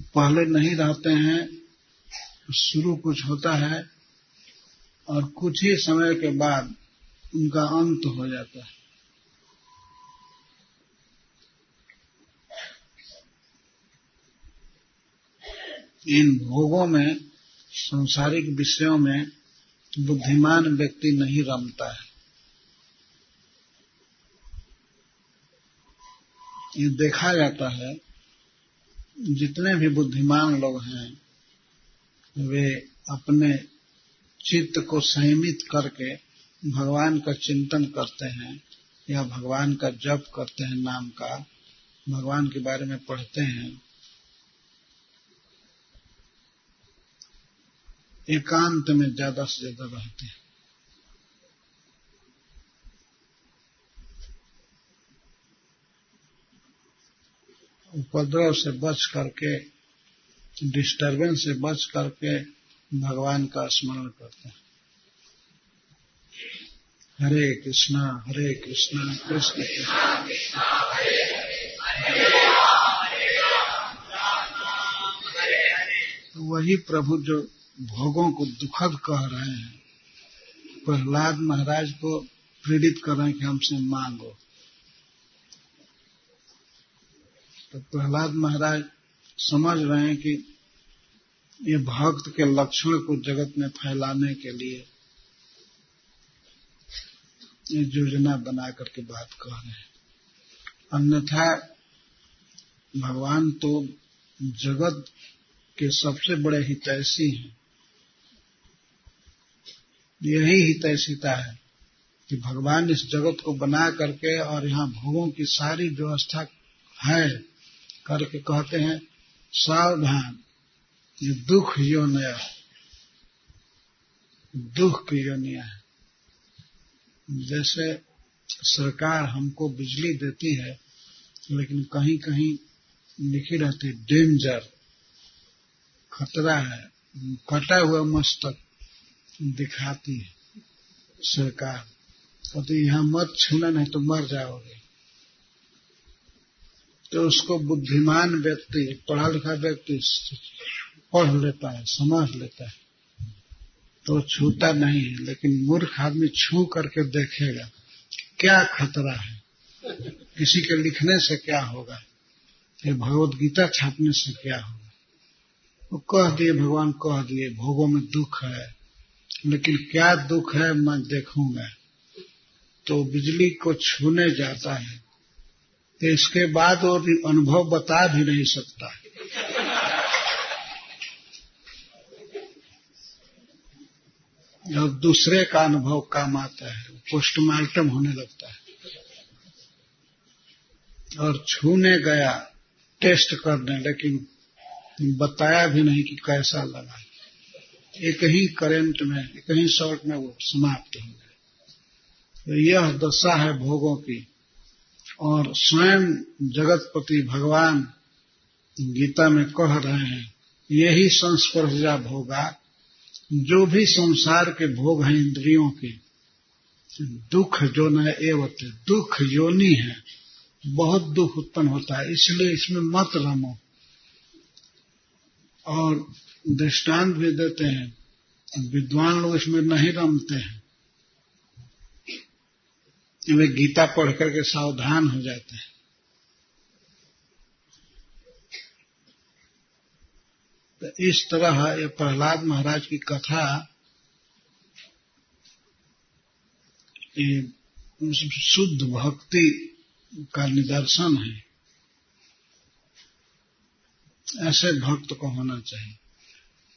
पहले नहीं रहते हैं, शुरू कुछ होता है और कुछ ही समय के बाद उनका अंत हो जाता है। इन भोगों में, सांसारिक विषयों में बुद्धिमान व्यक्ति नहीं रमता है। ये देखा जाता है, जितने भी बुद्धिमान लोग हैं वे अपने चित्त को संयमित करके भगवान का चिंतन करते हैं या भगवान का जप करते हैं, नाम का, भगवान के बारे में पढ़ते हैं। एकांत में ज्यादा से ज्यादा रहते हैं। उपद्रव से बच करके, डिस्टर्बेंस से बच करके भगवान का स्मरण करते हैं। हरे कृष्णा कृष्ण कृष्ण वही प्रभु जो भोगों को दुखद कह रहे हैं, प्रहलाद महाराज को प्रेरित कर रहे हैं कि हमसे मांगो। तो प्रहलाद महाराज समझ रहे हैं कि ये भक्त के लक्षण को जगत में फैलाने के लिए ये योजना बना करके बात कह रहे हैं। अन्यथा भगवान तो जगत के सबसे बड़े हितैषी हैं। यही हितैषिता है कि भगवान इस जगत को बना करके और यहाँ भोगों की सारी व्यवस्था है करके कहते हैं, सावधान, ये दुख योनिया, दुख की योनिया है। जैसे सरकार हमको बिजली देती है, लेकिन कहीं कहीं लिखी रहती डेंजर, खतरा है, कटा हुआ मस्तक दिखाती है सरकार, कहती यहाँ मत छूना नहीं तो मर जाओगे। तो उसको बुद्धिमान व्यक्ति, पढ़ा लिखा व्यक्ति पढ़ लेता है, समझ लेता है, तो छूता नहीं है। लेकिन मूर्ख आदमी छू करके देखेगा क्या खतरा है, किसी के लिखने से क्या होगा, ये भगवत गीता छापने से क्या होगा। वो कह दिए, भगवान कह दिए भोगों में दुख है, लेकिन क्या दुख है मैं देखूंगा। तो बिजली को छूने जाता है, तो इसके बाद वो अनुभव बता भी नहीं सकता। और दूसरे का अनुभव काम आता है, पोस्टमार्टम होने लगता है। और छूने गया टेस्ट करने, लेकिन बताया भी नहीं कि कैसा लगा। एक ही करंट में, एक ही शॉट में वो समाप्त हो गए। तो यह दशा है भोगों की। और स्वयं जगतपति भगवान गीता में कह रहे हैं, यही संस्पर्शा भोगा, जो भी संसार के भोग हैं इंद्रियों के, दुख जो न एवते, दुख योनि है, बहुत दुख उत्पन्न होता है, इसलिए इसमें मत रमो। और दृष्टांत भी देते हैं, विद्वान लोग इसमें नहीं रमते हैं, वे गीता पढ़ करके सावधान हो जाते हैं। तो इस तरह ये प्रहलाद महाराज की कथा शुद्ध भक्ति का निदर्शन है। ऐसे भक्त को होना चाहिए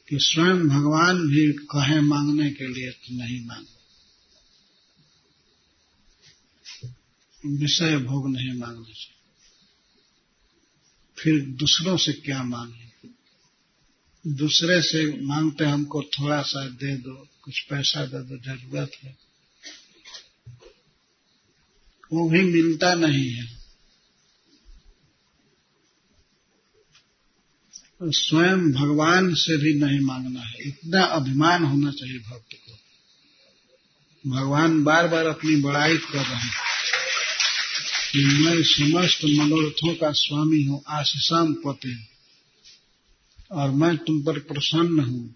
कि स्वयं भगवान भी कहें मांगने के लिए तो नहीं मांगो, विषय भोग नहीं मांगना चाहिए। फिर दूसरों से क्या मांगे? दूसरे से मांगते हमको थोड़ा सा दे दो, कुछ पैसा दे दो, जरूरत है, वो भी मिलता नहीं है। तो स्वयं भगवान से भी नहीं मांगना है। इतना अभिमान होना चाहिए भक्त को। भगवान बार बार अपनी बड़ाई कर रहे हैं कि मैं समस्त मनोरथों का स्वामी हूँ, आशीषाम पते, और मैं तुम पर प्रसन्न हूँ।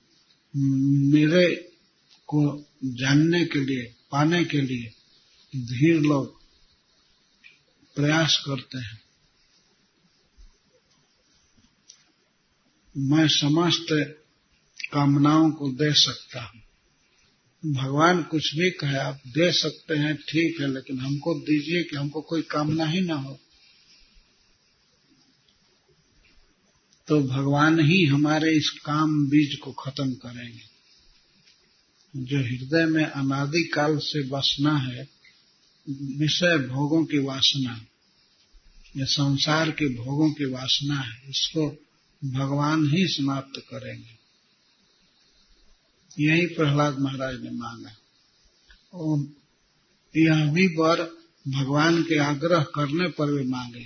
मेरे को जानने के लिए, पाने के लिए धीर लोग प्रयास करते हैं। मैं समस्त कामनाओं को दे सकता हूँ। भगवान कुछ भी कहे, आप दे सकते हैं, ठीक है, लेकिन हमको दीजिए कि हमको कोई कामना ही ना हो। तो भगवान ही हमारे इस काम बीज को खत्म करेंगे। जो हृदय में अनादि काल से वासना है, विषय भोगों की वासना, ये संसार के भोगों की वासना है, इसको भगवान ही समाप्त करेंगे। यही प्रहलाद महाराज ने मांगा। और यह भी वर भगवान के आग्रह करने पर वे मांगे।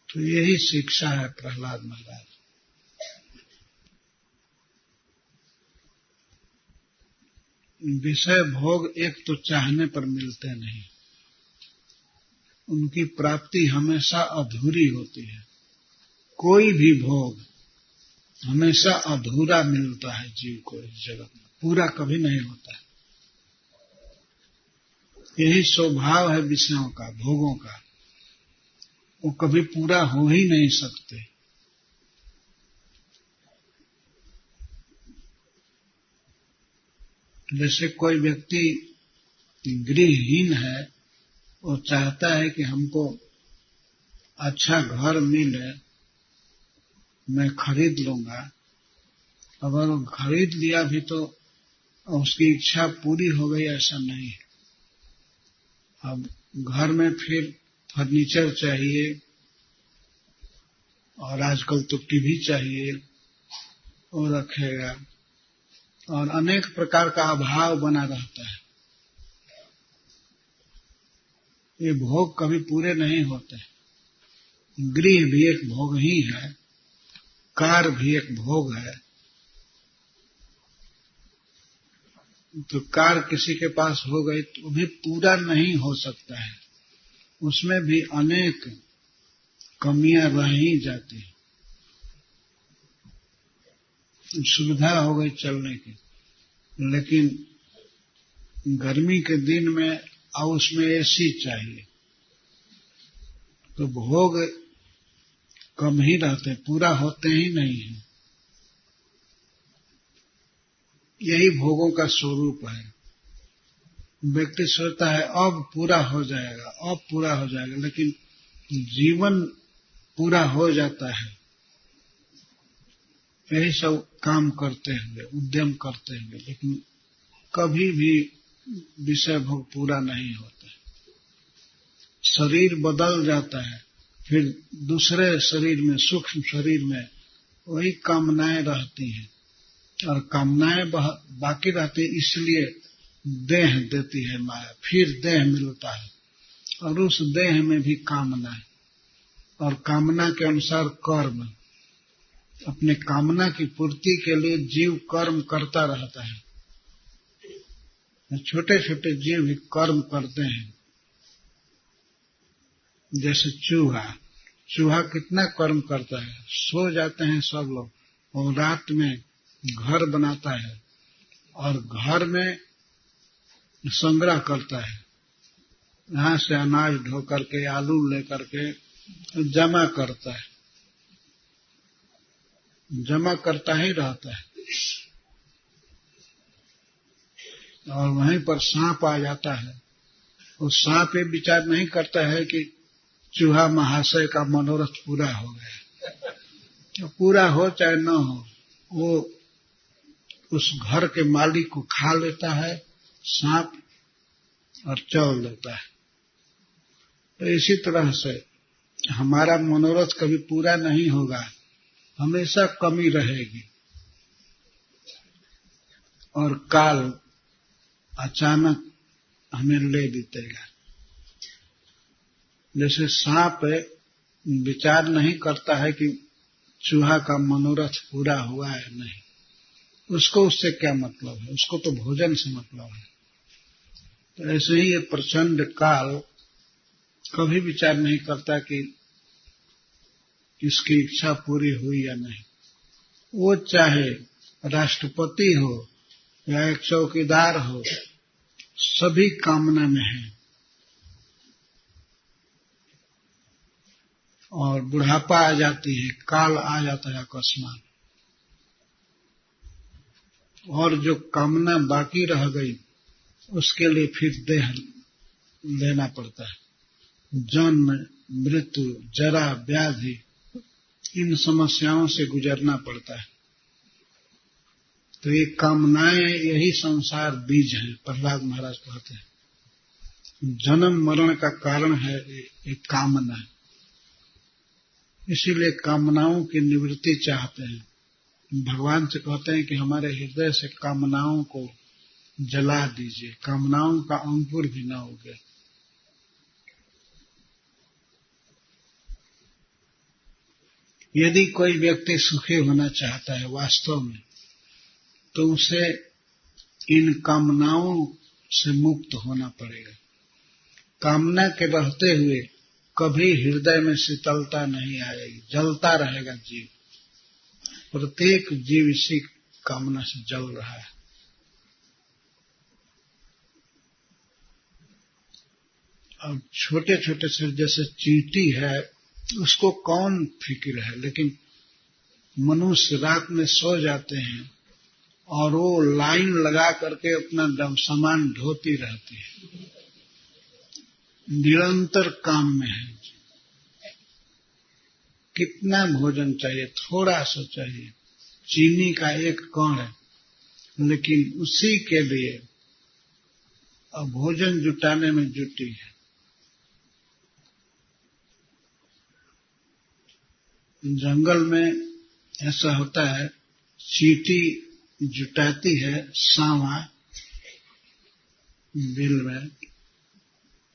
तो यही शिक्षा है प्रहलाद महाराज। विषय भोग एक तो चाहने पर मिलते नहीं, उनकी प्राप्ति हमेशा अधूरी होती है। कोई भी भोग हमेशा अधूरा मिलता है जीव को इस जगत में, पूरा कभी नहीं होता है। यही स्वभाव है विषयों का, भोगों का, वो कभी पूरा हो ही नहीं सकते। जैसे कोई व्यक्ति गृहहीन है, वो चाहता है कि हमको अच्छा घर मिले, मैं खरीद लूंगा। अगर वो खरीद लिया भी तो उसकी इच्छा पूरी हो गई, ऐसा नहीं है। अब घर में फिर फर्नीचर चाहिए, और आजकल तो टीवी चाहिए, वो रखेगा, और अनेक प्रकार का अभाव बना रहता है। ये भोग कभी पूरे नहीं होते। गृह भी एक भोग ही है, कार भी एक भोग है। तो कार किसी के पास हो गई तो भी पूरा नहीं हो सकता है, उसमें भी अनेक कमियां रह ही जाती हैं। सुविधा हो गई चलने की, लेकिन गर्मी के दिन में और उसमें एसी चाहिए, तो भोग कम ही रहते, पूरा होते ही नहीं है। यही भोगों का स्वरूप है। व्यक्ति सोचता है अब पूरा हो जाएगा, अब पूरा हो जाएगा, लेकिन जीवन पूरा हो जाता है यही सब काम करते हुए, उद्यम करते हुए, लेकिन कभी भी विषय भोग पूरा नहीं होता। शरीर बदल जाता है, फिर दूसरे शरीर में, सूक्ष्म शरीर में वही कामनाएं रहती हैं और कामनाएं बाकी रहती है, इसलिए देह देती है माया। फिर देह मिलता है और उस देह में भी कामना है और कामना के अनुसार कर्म। अपने कामना की पूर्ति के लिए जीव कर्म करता रहता है। छोटे छोटे जीव भी कर्म करते हैं, जैसे चूहा कितना कर्म करता है। सो जाते हैं सब लोग और रात में घर बनाता है और घर में संग्रह करता है, यहाँ से अनाज ढो करके, आलू लेकर के जमा करता है, जमा करता ही रहता है। और वहीं पर सांप आ जाता है, वो सांप ये विचार नहीं करता है कि चूहा महाशय का मनोरथ पूरा हो गया। पूरा हो चाहे न हो, वो उस घर के मालिक को खा लेता है सांप और चल लेता है। तो इसी तरह से हमारा मनोरथ कभी पूरा नहीं होगा, हमेशा कमी रहेगी और काल अचानक हमें ले बीतेगा। जैसे सांप विचार नहीं करता है कि चूहा का मनोरथ पूरा हुआ है, नहीं, उसको उससे क्या मतलब है, उसको तो भोजन से मतलब है। तो ऐसे ही ये प्रचंड काल कभी विचार नहीं करता कि इसकी इच्छा पूरी हुई या नहीं। वो चाहे राष्ट्रपति हो या एक चौकीदार हो, सभी कामना में है। और बुढ़ापा आ जाती है, काल आ जाता है अकस्मात, और जो कामना बाकी रह गई उसके लिए फिर देह लेना पड़ता है। जन्म, मृत्यु, जरा, व्याधि, इन समस्याओं से गुजरना पड़ता है। तो ये कामनाएं, यही संसार बीज है। प्रहलाद महाराज कहते हैं जन्म मरण का कारण है ये कामना। इसीलिए कामनाओं की निवृत्ति चाहते हैं। भगवान से कहते हैं कि हमारे हृदय से कामनाओं को जला दीजिए, कामनाओं का अंकुर भी न उगे। यदि कोई व्यक्ति सुखी होना चाहता है वास्तव में, तो उसे इन कामनाओं से मुक्त होना पड़ेगा। कामना के रहते हुए कभी हृदय में शीतलता नहीं आएगी, जलता रहेगा जीव। प्रत्येक जीव इसी कामना से जल रहा है। अब छोटे छोटे से जैसे चींटी है, उसको कौन फिक्र है, लेकिन मनुष्य रात में सो जाते हैं और वो लाइन लगा करके अपना सामान ढोती रहती है, निरंतर काम में है। कितना भोजन चाहिए, थोड़ा सा चाहिए, चीनी का एक कण है, लेकिन उसी के लिए अब भोजन जुटाने में जुटी है। जंगल में ऐसा होता है, चींटी जुटाती है सांवा बिल में,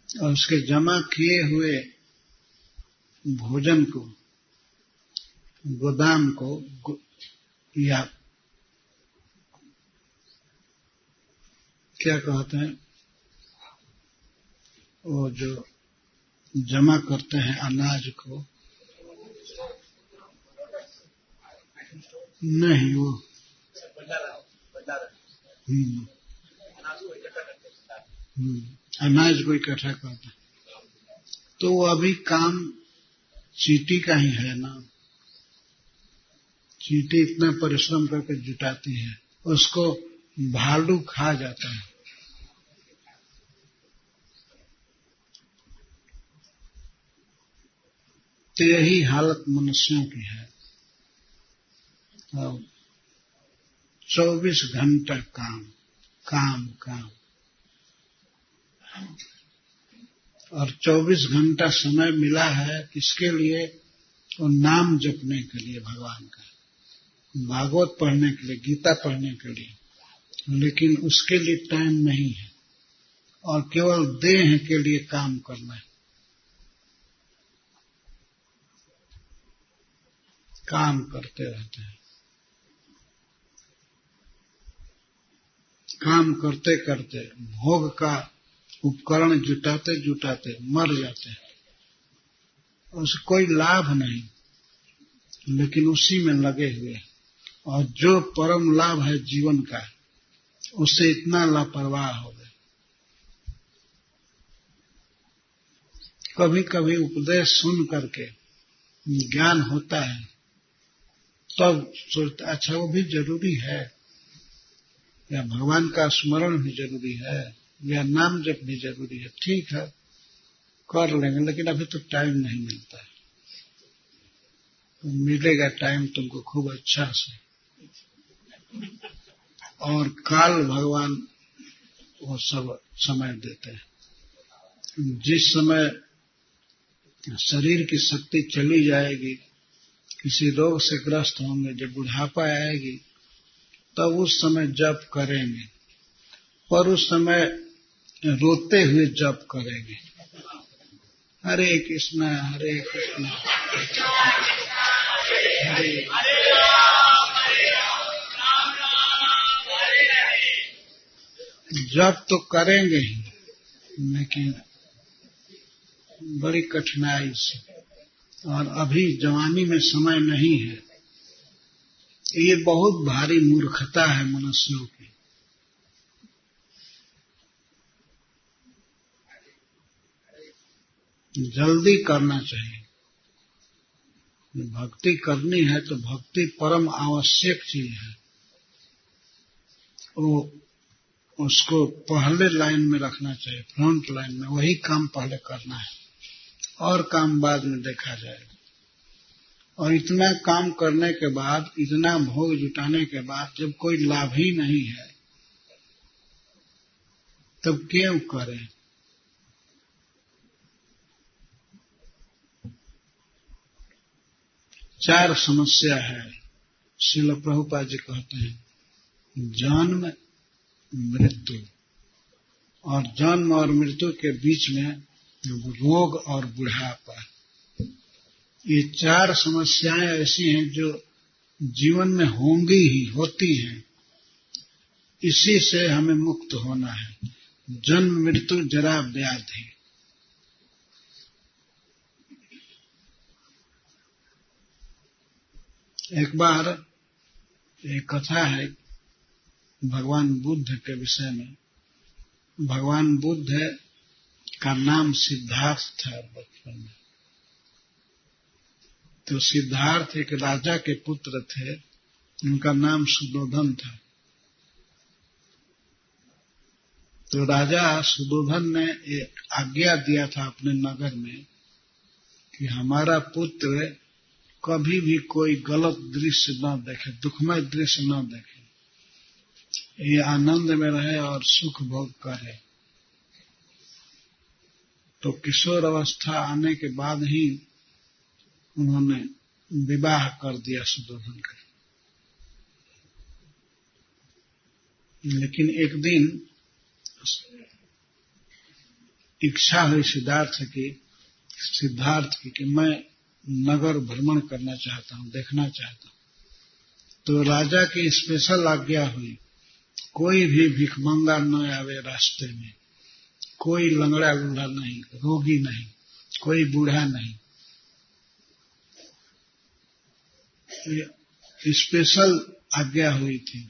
और उसके जमा किए हुए भोजन को, गोदाम को, या क्या कहते हैं, वो जो जमा करते हैं अनाज को, नहीं वो अनाज को इकट्ठा करते, तो वो अभी काम चींटी का ही है ना। चींटी इतना परिश्रम करके जुटाती है, उसको भालू खा जाता है। तो यही हालत मनुष्यों की है। 24 घंटा काम काम काम। और 24 घंटा समय मिला है किसके लिए? तो नाम जपने के लिए भगवान का, भागवत पढ़ने के लिए, गीता पढ़ने के लिए, लेकिन उसके लिए टाइम नहीं है और केवल देह के लिए काम करना है। काम करते रहते हैं, काम करते करते भोग का उपकरण जुटाते जुटाते मर जाते हैं, उससे कोई लाभ नहीं, लेकिन उसी में लगे हुए हैं। और जो परम लाभ है जीवन का, उससे इतना लापरवाह हो गए। कभी कभी उपदेश सुन करके ज्ञान होता है, तब सोचता अच्छा वो भी जरूरी है, या भगवान का स्मरण भी जरूरी है, या नाम जप भी जरूरी है। ठीक है, कर लेंगे, लेकिन अभी तो टाइम नहीं मिलता है। तो मिलेगा टाइम तुमको खूब अच्छा से। और काल भगवान वो सब समय देते हैं। जिस समय शरीर की शक्ति चली जाएगी, किसी रोग से ग्रस्त होंगे, जब बुढ़ापा आएगी, तब उस समय जप करेंगे, पर उस समय रोते हुए जप करेंगे, हरे कृष्णा हरे कृष्णा हरे जप तो करेंगे ही, लेकिन बड़ी कठिनाई से। और अभी जवानी में समय नहीं है। ये बहुत भारी मूर्खता है मनुष्यों की। जल्दी करना चाहिए। भक्ति करनी है तो भक्ति परम आवश्यक चीज है, वो उसको पहले लाइन में रखना चाहिए, फ्रंट लाइन में। वही काम पहले करना है और काम बाद में देखा जाएगा। और इतना काम करने के बाद, इतना भोग जुटाने के बाद जब कोई लाभ ही नहीं है, तब क्यों करें? चार समस्या है। श्रील प्रभुपाद जी कहते हैं, जन्म, मृत्यु, और जन्म और मृत्यु के बीच में रोग और बुढ़ापा। ये चार समस्याएं ऐसी हैं जो जीवन में होंगी ही, होती हैं। इसी से हमें मुक्त होना है। जन्म, मृत्यु, जरा, व्याधि। एक बार एक कथा है भगवान बुद्ध के विषय में। भगवान बुद्ध का नाम सिद्धार्थ था बचपन में। तो सिद्धार्थ एक राजा के पुत्र थे, उनका नाम सुदोधन था। तो राजा सुदोधन ने एक आज्ञा दिया था अपने नगर में कि हमारा पुत्र कभी भी कोई गलत दृश्य न देखे, दुखमय दृश्य न देखे, ये आनंद में रहे और सुख भोग करे। तो किशोर अवस्था आने के बाद ही उन्होंने विवाह कर दिया सुदोधन का। लेकिन एक दिन इच्छा हुई सिद्धार्थ की कि मैं नगर भ्रमण करना चाहता हूं, देखना चाहता हूं। तो राजा की स्पेशल आज्ञा हुई, कोई भी भिखमंगा न आवे रास्ते में, कोई लंगड़ा लूढ़ा नहीं, रोगी नहीं, कोई बूढ़ा नहीं। स्पेशल आज्ञा हुई थी।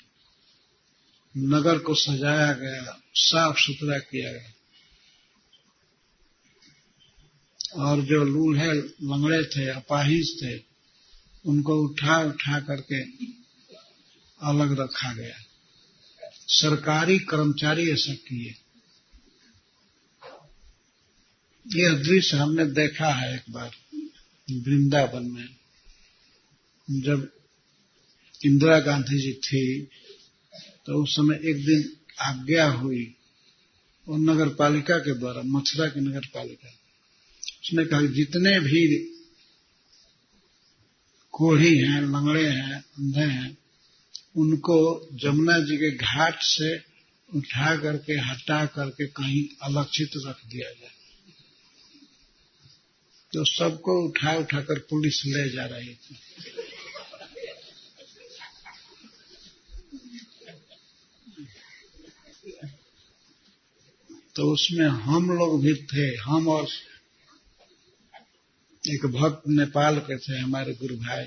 नगर को सजाया गया, साफ सुथरा किया गया, और जो लूढ़े लंगड़े थे, अपाहिज थे, उनको उठा उठा करके अलग रखा गया। सरकारी कर्मचारी ऐसा किए। यह दृश्य हमने देखा है एक बार वृंदावन में, जब इंदिरा गांधी जी थी, तो उस समय एक दिन आज्ञा हुई और नगर पालिका के द्वारा, मथुरा की नगर पालिका, उसने कहा जितने भी कोढ़ी हैं, लंगड़े हैं, अंधे हैं, उनको जमुना जी के घाट से उठा करके, हटा करके कहीं अलक्षित रख दिया जाए। तो सबको उठाकर पुलिस ले जा रही थी। तो उसमें हम लोग भी थे, हम और एक भक्त नेपाल के थे, हमारे गुरु भाई,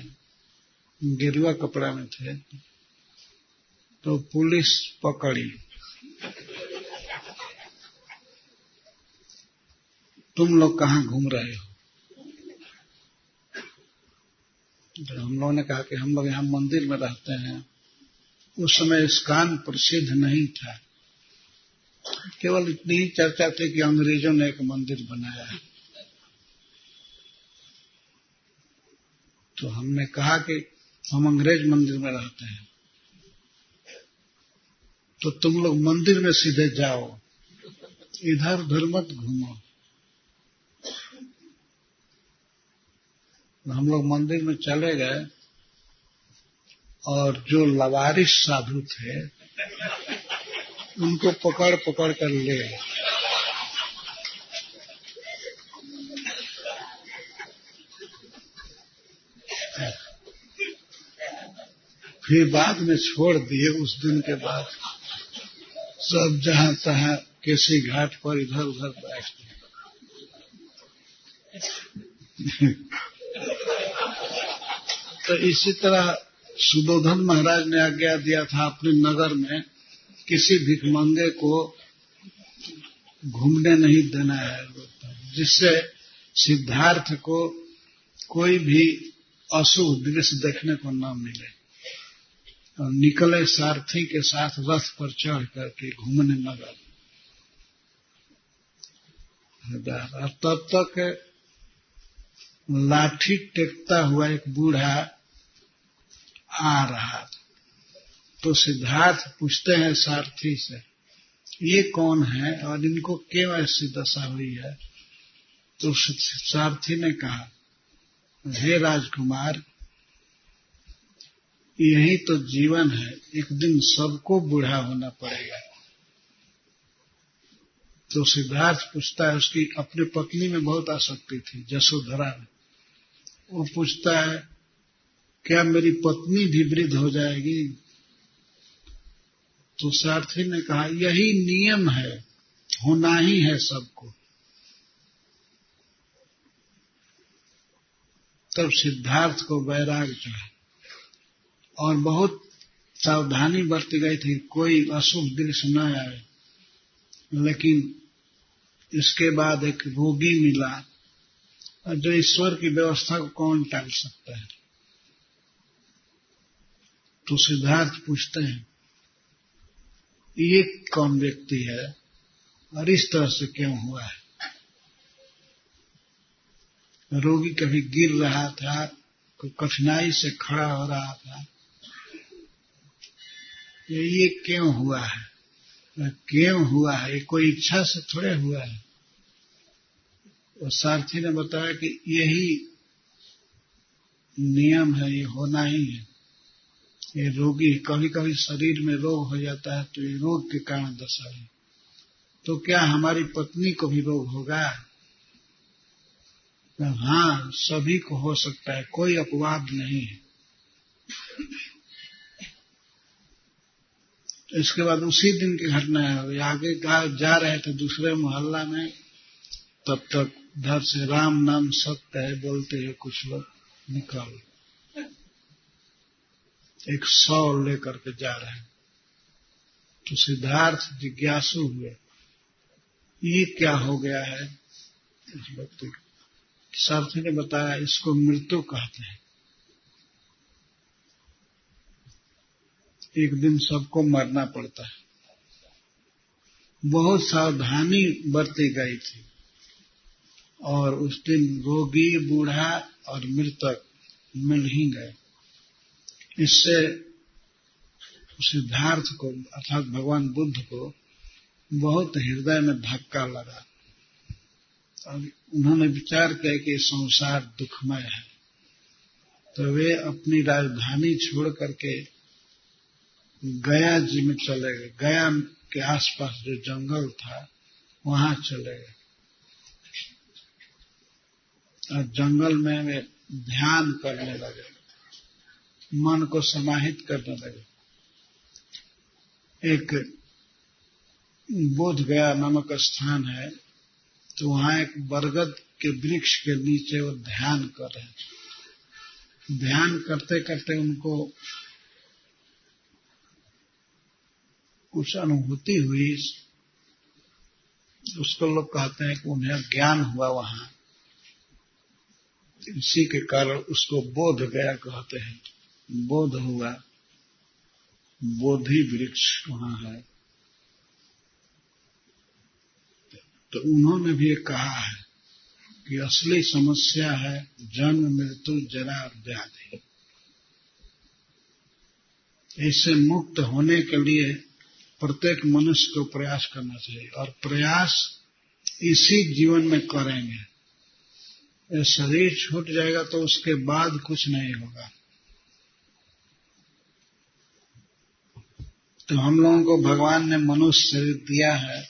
गेरुआ कपड़ा में थे। तो पुलिस पकड़ी, तुम लोग कहाँ घूम रहे हो? तो हम लोगों ने कहा कि हम लोग यहाँ मंदिर में रहते हैं। उस समय इस्कॉन प्रसिद्ध नहीं था, केवल इतनी ही चर्चा थी कि अंग्रेजों ने एक मंदिर बनाया है। तो हमने कहा कि हम अंग्रेज मंदिर में रहते हैं, तो तुम लोग मंदिर में सीधे जाओ, इधर उधर मत घूमो। हम लोग मंदिर में चले गए और जो लवारिस साधु थे उनको पकड़ पकड़ कर ले गए। फिर बाद में छोड़ दिए। उस दिन के बाद सब जहां तहां केसी घाट पर इधर उधर बैठते। तो इसी तरह सुदोधन महाराज ने आज्ञा दिया था अपने नगर में किसी भिखमंगे को घूमने नहीं देना है, जिससे सिद्धार्थ को कोई भी अशुभ दृश्य देखने को न मिले। और निकले सारथी के साथ रथ पर चढ़ करके घूमने नगर। और तब तक लाठी टेकता हुआ एक बूढ़ा आ रहा था। तो सिद्धार्थ पूछते हैं सारथी से, ये कौन है और इनको क्यों ऐसी दशा हुई है? तो सारथी ने कहा, हे राजकुमार, यही तो जीवन है, एक दिन सबको बूढ़ा होना पड़ेगा। तो सिद्धार्थ पूछता है, उसकी अपनी पत्नी में बहुत आसक्ति थी, यशोधरा में। वो पूछता है, क्या मेरी पत्नी भी वृद्ध हो जाएगी? तो सारथी ने कहा, यही नियम है, होना ही है सबको। तब सिद्धार्थ को वैराग्य चढ़ा और बहुत सावधानी बरती गई थी, कोई अशुभ दृश्य न आए। लेकिन इसके बाद एक रोगी मिला, और जो ईश्वर की व्यवस्था को कौन टाल सकता है। तो सिद्धार्थ पूछते हैं, ये कौन व्यक्ति है और इस तरह से क्यों हुआ है? रोगी कभी गिर रहा था, कोई कठिनाई से खड़ा हो रहा था, ये क्यों हुआ है? क्यों हुआ है? ये कोई इच्छा से थोड़े हुआ है। और सारथी ने बताया कि यही नियम है, ये होना ही है। ये रोगी, कभी कभी शरीर में रोग हो जाता है, तो ये रोग के कारण दशा है। तो क्या हमारी पत्नी को भी रोग होगा? हाँ, सभी को हो सकता है, कोई अपवाद नहीं है। इसके बाद उसी दिन की घटना है। आगे जा रहे थे दूसरे मोहल्ला में, तब तक घर से राम नाम सत्य है बोलते हैं कुछ लोग निकल, एक 100 लेकर के जा रहे हैं। तो सिद्धार्थ जिज्ञासु हुए, ये क्या हो गया है इस व्यक्ति को? सारथी ने बताया, इसको मृत्यु कहते हैं। एक दिन सबको मरना पड़ता है। बहुत सावधानी बरती गई थी और उस दिन रोगी, बूढ़ा और मृतक मिल ही गए। इससे सिद्धार्थ को, अर्थात भगवान बुद्ध को, बहुत हृदय में धक्का लगा। अब उन्होंने विचार किया कि संसार दुखमय है, तो वे अपनी राजधानी छोड़ करके गया जी में चले गए। गया के आसपास जो जंगल था वहां चले गए और जंगल में वे ध्यान करने लगे, मन को समाहित करने लगे। एक बोध गया नामक स्थान है, तो वहां एक बरगद के वृक्ष के नीचे वो ध्यान कर रहे हैं। ध्यान करते करते उनको कुछ अनुभूति हुई, उसको लोग कहते हैं कि उन्हें ज्ञान हुआ वहां, इसी के कारण उसको बोध गया कहते हैं। बोध हुआ, बोधि वृक्ष वहां है। तो उन्होंने भी कहा है कि असली समस्या है जन्म मृत्यु जरा और व्याधि। इससे मुक्त होने के लिए प्रत्येक मनुष्य को प्रयास करना चाहिए, और प्रयास इसी जीवन में करेंगे। ये शरीर छूट जाएगा तो उसके बाद कुछ नहीं होगा। तो हम लोगों को भगवान ने मनुष्य शरीर दिया है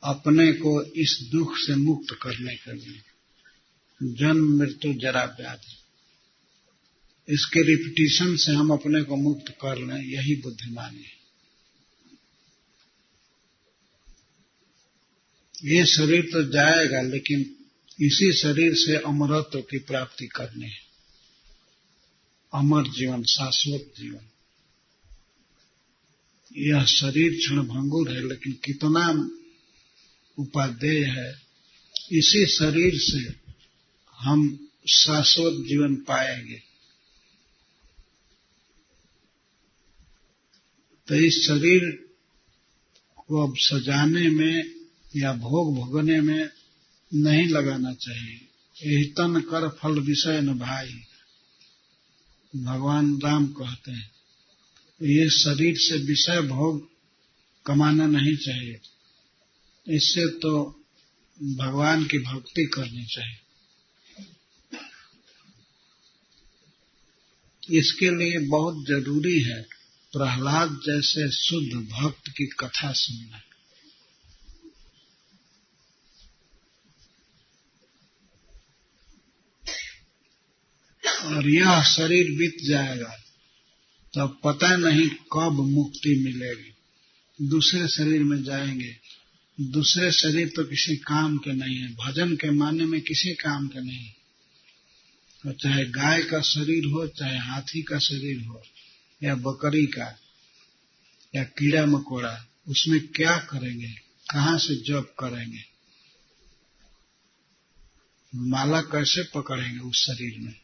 अपने को इस दुख से मुक्त करने के लिए, जन्म मृत्यु जरा व्याधि। इसके रिपीटिशन से हम अपने को मुक्त कर लें, यही बुद्धिमानी है। ये शरीर तो जाएगा, लेकिन इसी शरीर से अमरत्व की प्राप्ति करनी है, अमर जीवन, शाश्वत जीवन। यह शरीर क्षणभंगुर है, लेकिन कितना उपादेय है। इसी शरीर से हम शाश्वत जीवन पाएंगे। तो इस शरीर को अब सजाने में या भोग भोगने में नहीं लगाना चाहिए। यही तन कर फल विषय न भाई, भगवान राम कहते हैं। ये शरीर से विषय भोग कमाना नहीं चाहिए, इससे तो भगवान की भक्ति करनी चाहिए। इसके लिए बहुत जरूरी है प्रहलाद जैसे शुद्ध भक्त की कथा सुनना। और यह शरीर बीत जाएगा तो पता नहीं कब मुक्ति मिलेगी। दूसरे शरीर में जाएंगे, दूसरे शरीर तो किसी काम के नहीं है, भजन के माने में किसी काम के नहीं। तो चाहे गाय का शरीर हो, चाहे हाथी का शरीर हो, या बकरी का, या कीड़ा मकोड़ा, उसमें क्या करेंगे, कहाँ से जप करेंगे, माला कैसे पकड़ेंगे उस शरीर में।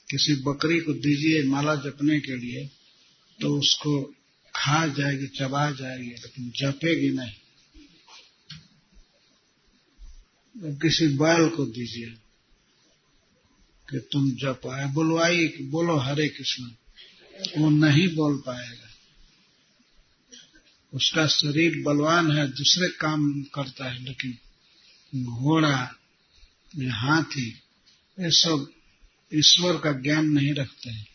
किसी बकरी को दीजिए माला जपने के लिए तो उसको खा जाएगी, चबा जाएगी, लेकिन जपेगी नहीं। किसी बैल को दीजिए कि तुम जपाए, बुलवाई कि बोलो हरे कृष्ण, वो नहीं बोल पाएगा। उसका शरीर बलवान है, दूसरे काम करता है, लेकिन घोड़ा या हाथी ये सब ईश्वर का ज्ञान नहीं रखते हैं।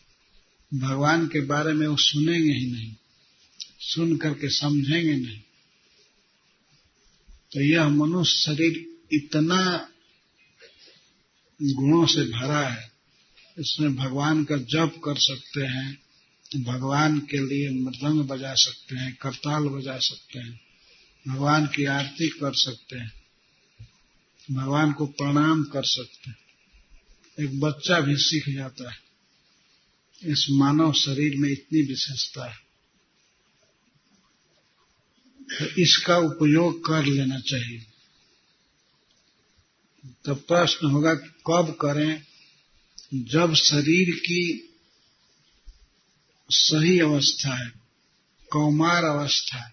भगवान के बारे में वो सुनेंगे ही नहीं, सुन करके समझेंगे नहीं। तो यह मनुष्य शरीर इतना गुणों से भरा है, इसमें भगवान का जप कर सकते हैं, भगवान के लिए मृदंग बजा सकते हैं, करताल बजा सकते हैं, भगवान की आरती कर सकते हैं, भगवान को प्रणाम कर सकते हैं। एक बच्चा भी सीख जाता है। इस मानव शरीर में इतनी विशेषता है, तो इसका उपयोग कर लेना चाहिए। तो प्रश्न होगा कि कब करें? जब शरीर की सही अवस्था है, कौमार अवस्था है।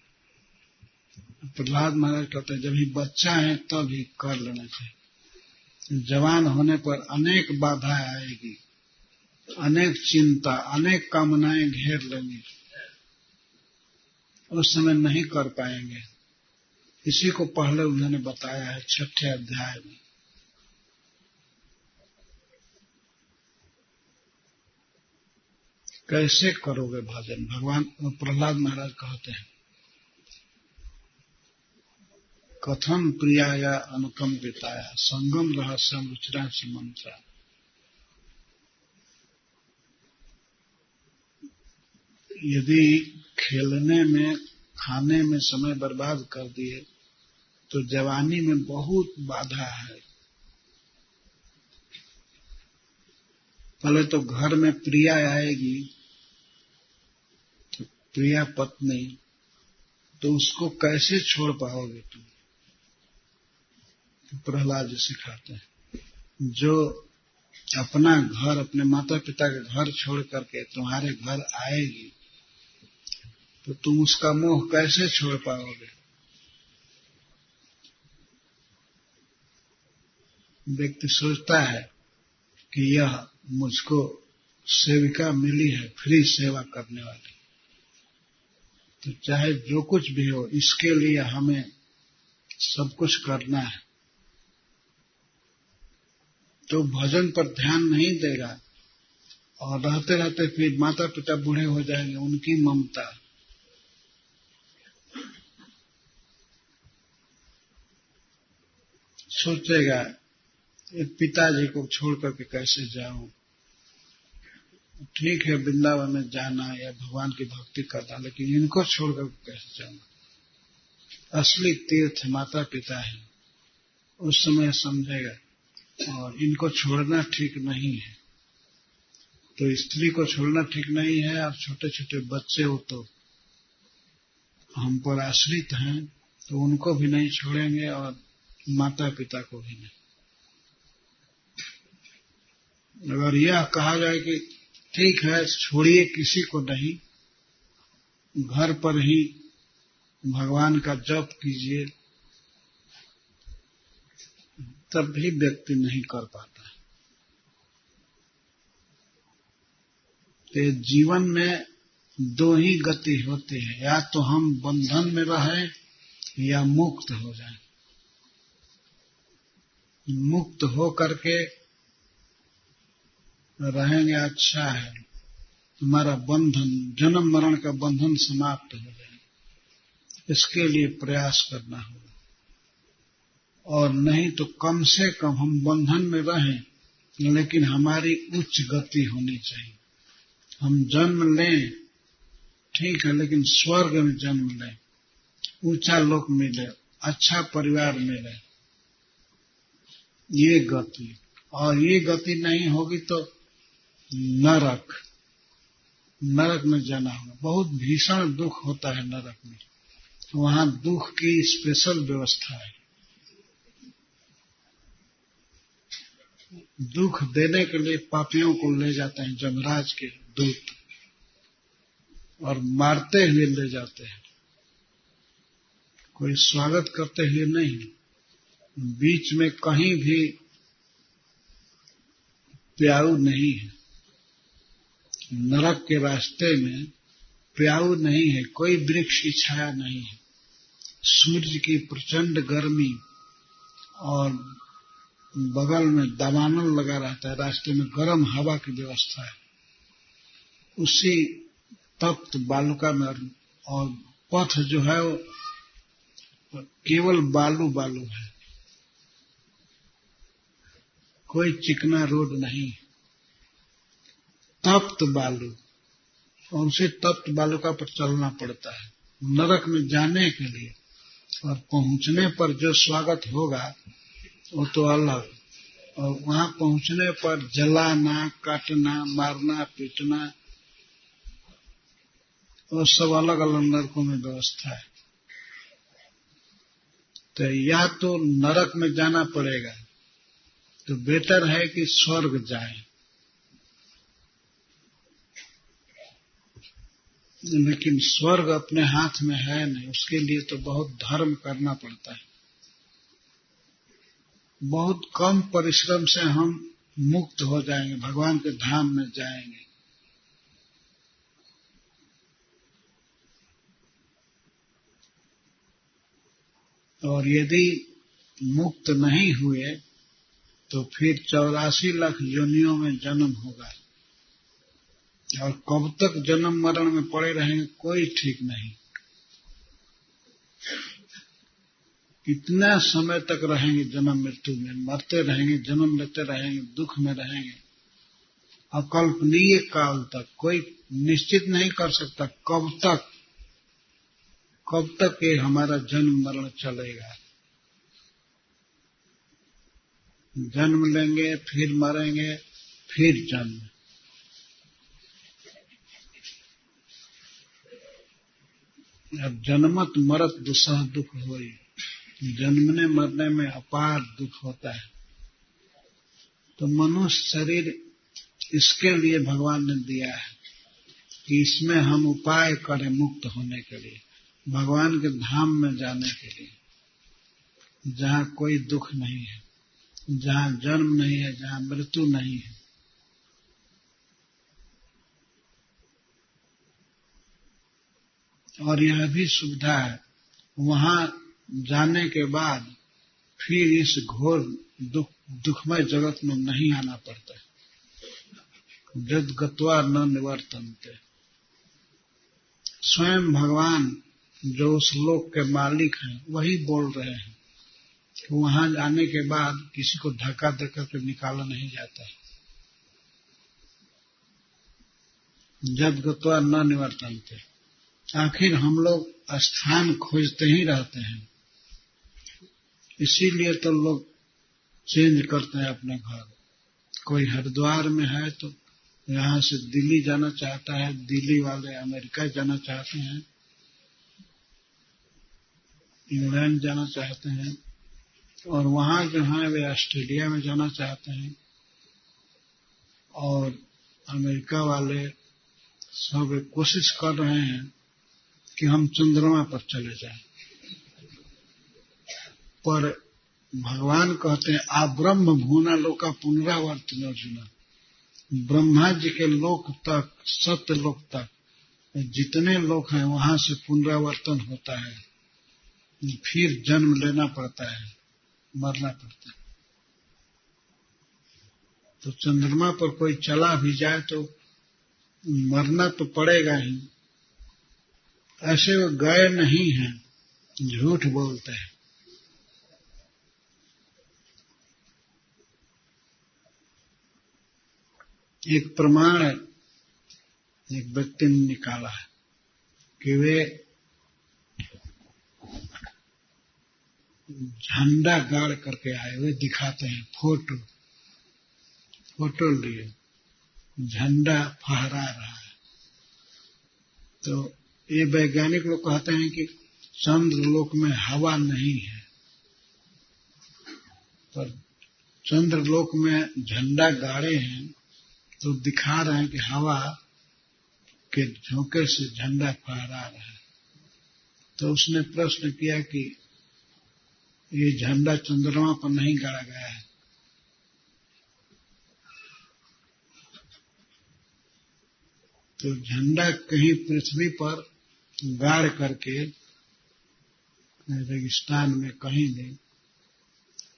प्रहलाद महाराज कहते हैं जब ही बच्चा है तब ही कर लेना चाहिए। जवान होने पर अनेक बाधाएं आएगी, अनेक चिंता, अनेक कामनाएं घेर लेंगी। उस समय नहीं कर पाएंगे। इसी को पहले उन्होंने बताया है 6ठे अध्याय में। कैसे करोगे भजन? भगवान प्रहलाद महाराज कहते हैं, कथम प्रियाया अनुकंपिताया संगम रहस्यम रुचिरा मंत्रा। यदि खेलने में, खाने में समय बर्बाद कर दिए तो जवानी में बहुत बाधा है। पहले तो घर में प्रिया आएगी, तो प्रिया पत्नी, तो उसको कैसे छोड़ पाओगे तुम? प्रहलाद जी सिखाते हैं, जो अपना घर, अपने माता पिता के घर छोड़ करके तुम्हारे घर आएगी तो तुम उसका मोह कैसे छोड़ पाओगे? व्यक्ति सोचता है कि यह मुझको सेविका मिली है, फ्री सेवा करने वाली, तो चाहे जो कुछ भी हो इसके लिए हमें सब कुछ करना है। तो भजन पर ध्यान नहीं देगा और रहते रहते फिर माता पिता बूढ़े हो जाएंगे, उनकी ममता, सोचेगा पिताजी को छोड़ करके कैसे जाऊं। ठीक है वृंदावन में जाना या भगवान की भक्ति करना, लेकिन इनको छोड़ करके कैसे जाऊंगा? असली तीर्थ माता पिता है, उस समय समझेगा। और इनको छोड़ना ठीक नहीं है, तो स्त्री को छोड़ना ठीक नहीं है। और छोटे छोटे बच्चे हो तो हम पर आश्रित हैं, तो उनको भी नहीं छोड़ेंगे और माता पिता को भी नहीं। अगर यह कहा जाए कि ठीक है छोड़िए किसी को नहीं, घर पर ही भगवान का जप कीजिए, तब भी व्यक्ति नहीं कर पाता। तो जीवन में दो ही गति होती है, या तो हम बंधन में रहें या मुक्त हो जाएं। मुक्त हो करके रहेंगे अच्छा है, हमारा बंधन, जन्म मरण का बंधन समाप्त हो जाए, इसके लिए प्रयास करना होगा। और नहीं तो कम से कम हम बंधन में रहें, लेकिन हमारी उच्च गति होनी चाहिए। हम जन्म लें ठीक है, लेकिन स्वर्ग में जन्म लें, ऊंचा लोक मिले, अच्छा परिवार मिले, ये गति। और ये गति नहीं होगी तो नरक में जाना होगा। बहुत भीषण दुख होता है नरक में, वहां दुख की स्पेशल व्यवस्था है। दुख देने के लिए पापियों को ले जाते हैं यमराज के दूत, और मारते हुए ले जाते हैं, कोई स्वागत करते हुए नहीं। बीच में कहीं भी प्याऊ नहीं है, नरक के रास्ते में प्याऊ नहीं है, कोई वृक्ष की छाया नहीं है, सूर्य की प्रचंड गर्मी और बगल में दावानल लगा रहता है, रास्ते में गर्म हवा की व्यवस्था है। उसी तप्त बालुका में, और पथ जो है वो केवल बालू बालू है, कोई चिकना रोड नहीं, तप्त बालू, और उसे तप्त बालुका पर चलना पड़ता है नरक में जाने के लिए। और पहुंचने पर जो स्वागत होगा वो तो अलग, और वहां पहुंचने पर जलाना, काटना, मारना, पीटना, वो सब अलग अलग नरकों में व्यवस्था है। तो या तो नरक में जाना पड़ेगा, तो बेटर है कि स्वर्ग जाए। लेकिन स्वर्ग अपने हाथ में है नहीं, उसके लिए तो बहुत धर्म करना पड़ता है। बहुत कम परिश्रम से हम मुक्त हो जाएंगे, भगवान के धाम में जाएंगे। और यदि मुक्त नहीं हुए तो फिर 84 लाख योनियों में जन्म होगा, और कब तक जन्म मरण में पड़े रहेंगे कोई ठीक नहीं। कितना समय तक रहेंगे जन्म मृत्यु में, मरते रहेंगे, जन्म लेते रहेंगे, दुख में रहेंगे, अकल्पनीय काल तक। कोई निश्चित नहीं कर सकता कब तक ये हमारा जन्म मरण चलेगा। जन्म लेंगे, फिर मरेंगे, फिर जन्म। अब जन्मत मरत दुसह दुख होई, जन्मने मरने में अपार दुख होता है। तो मनुष्य शरीर इसके लिए भगवान ने दिया है कि इसमें हम उपाय करें मुक्त होने के लिए, भगवान के धाम में जाने के लिए, जहाँ कोई दुख नहीं है, जहाँ जन्म नहीं है, जहाँ मृत्यु नहीं है। और यह भी सुविधा है, वहां जाने के बाद फिर इस घोर दुखमय जगत में नहीं आना पड़ता। यद् गत्वा न निवर्तन्ते। स्वयं भगवान जो उस लोक के मालिक हैं वही बोल रहे हैं कि वहां जाने के बाद किसी को धक्का देकर के निकाला नहीं जाता है। यद् गत्वा न निवर्तन्ते। आखिर हम लोग स्थान खोजते ही रहते हैं, इसीलिए तो लोग चेंज करते हैं अपने घर। कोई हरिद्वार में है तो यहाँ से दिल्ली जाना चाहता है, दिल्ली वाले अमेरिका जाना चाहते हैं, इंग्लैंड जाना चाहते हैं, और वहां जो है वे ऑस्ट्रेलिया में जाना चाहते हैं, और अमेरिका वाले सब कोशिश कर रहे हैं कि हम चंद्रमा पर चले जाएं। पर भगवान कहते हैं आ ब्रह्म भूना लोका पुनरावर्तन अर्जुना। ब्रह्मा जी के लोक तक, सत्य लोक तक जितने लोग हैं वहां से पुनरावर्तन होता है, फिर जन्म लेना पड़ता है, मरना पड़ता है। तो चंद्रमा पर कोई चला भी जाए तो मरना तो पड़ेगा ही। ऐसे वो गए नहीं हैं, झूठ बोलते हैं। एक प्रमाण एक व्यक्ति ने निकाला है कि वे झंडा गाड़ करके आए, वे दिखाते हैं फोटो लिए, झंडा फहरा रहा है। तो ये वैज्ञानिक लोग कहते हैं कि चंद्रलोक में हवा नहीं है, पर चंद्रलोक में झंडा गाड़े हैं तो दिखा रहे हैं कि हवा के झोंके से झंडा फहरा रहा है। तो उसने प्रश्न किया कि ये झंडा चंद्रमा पर नहीं गाड़ा गया है। तो झंडा कहीं पृथ्वी पर गाड़ करके रेगिस्तान में कहीं नहीं,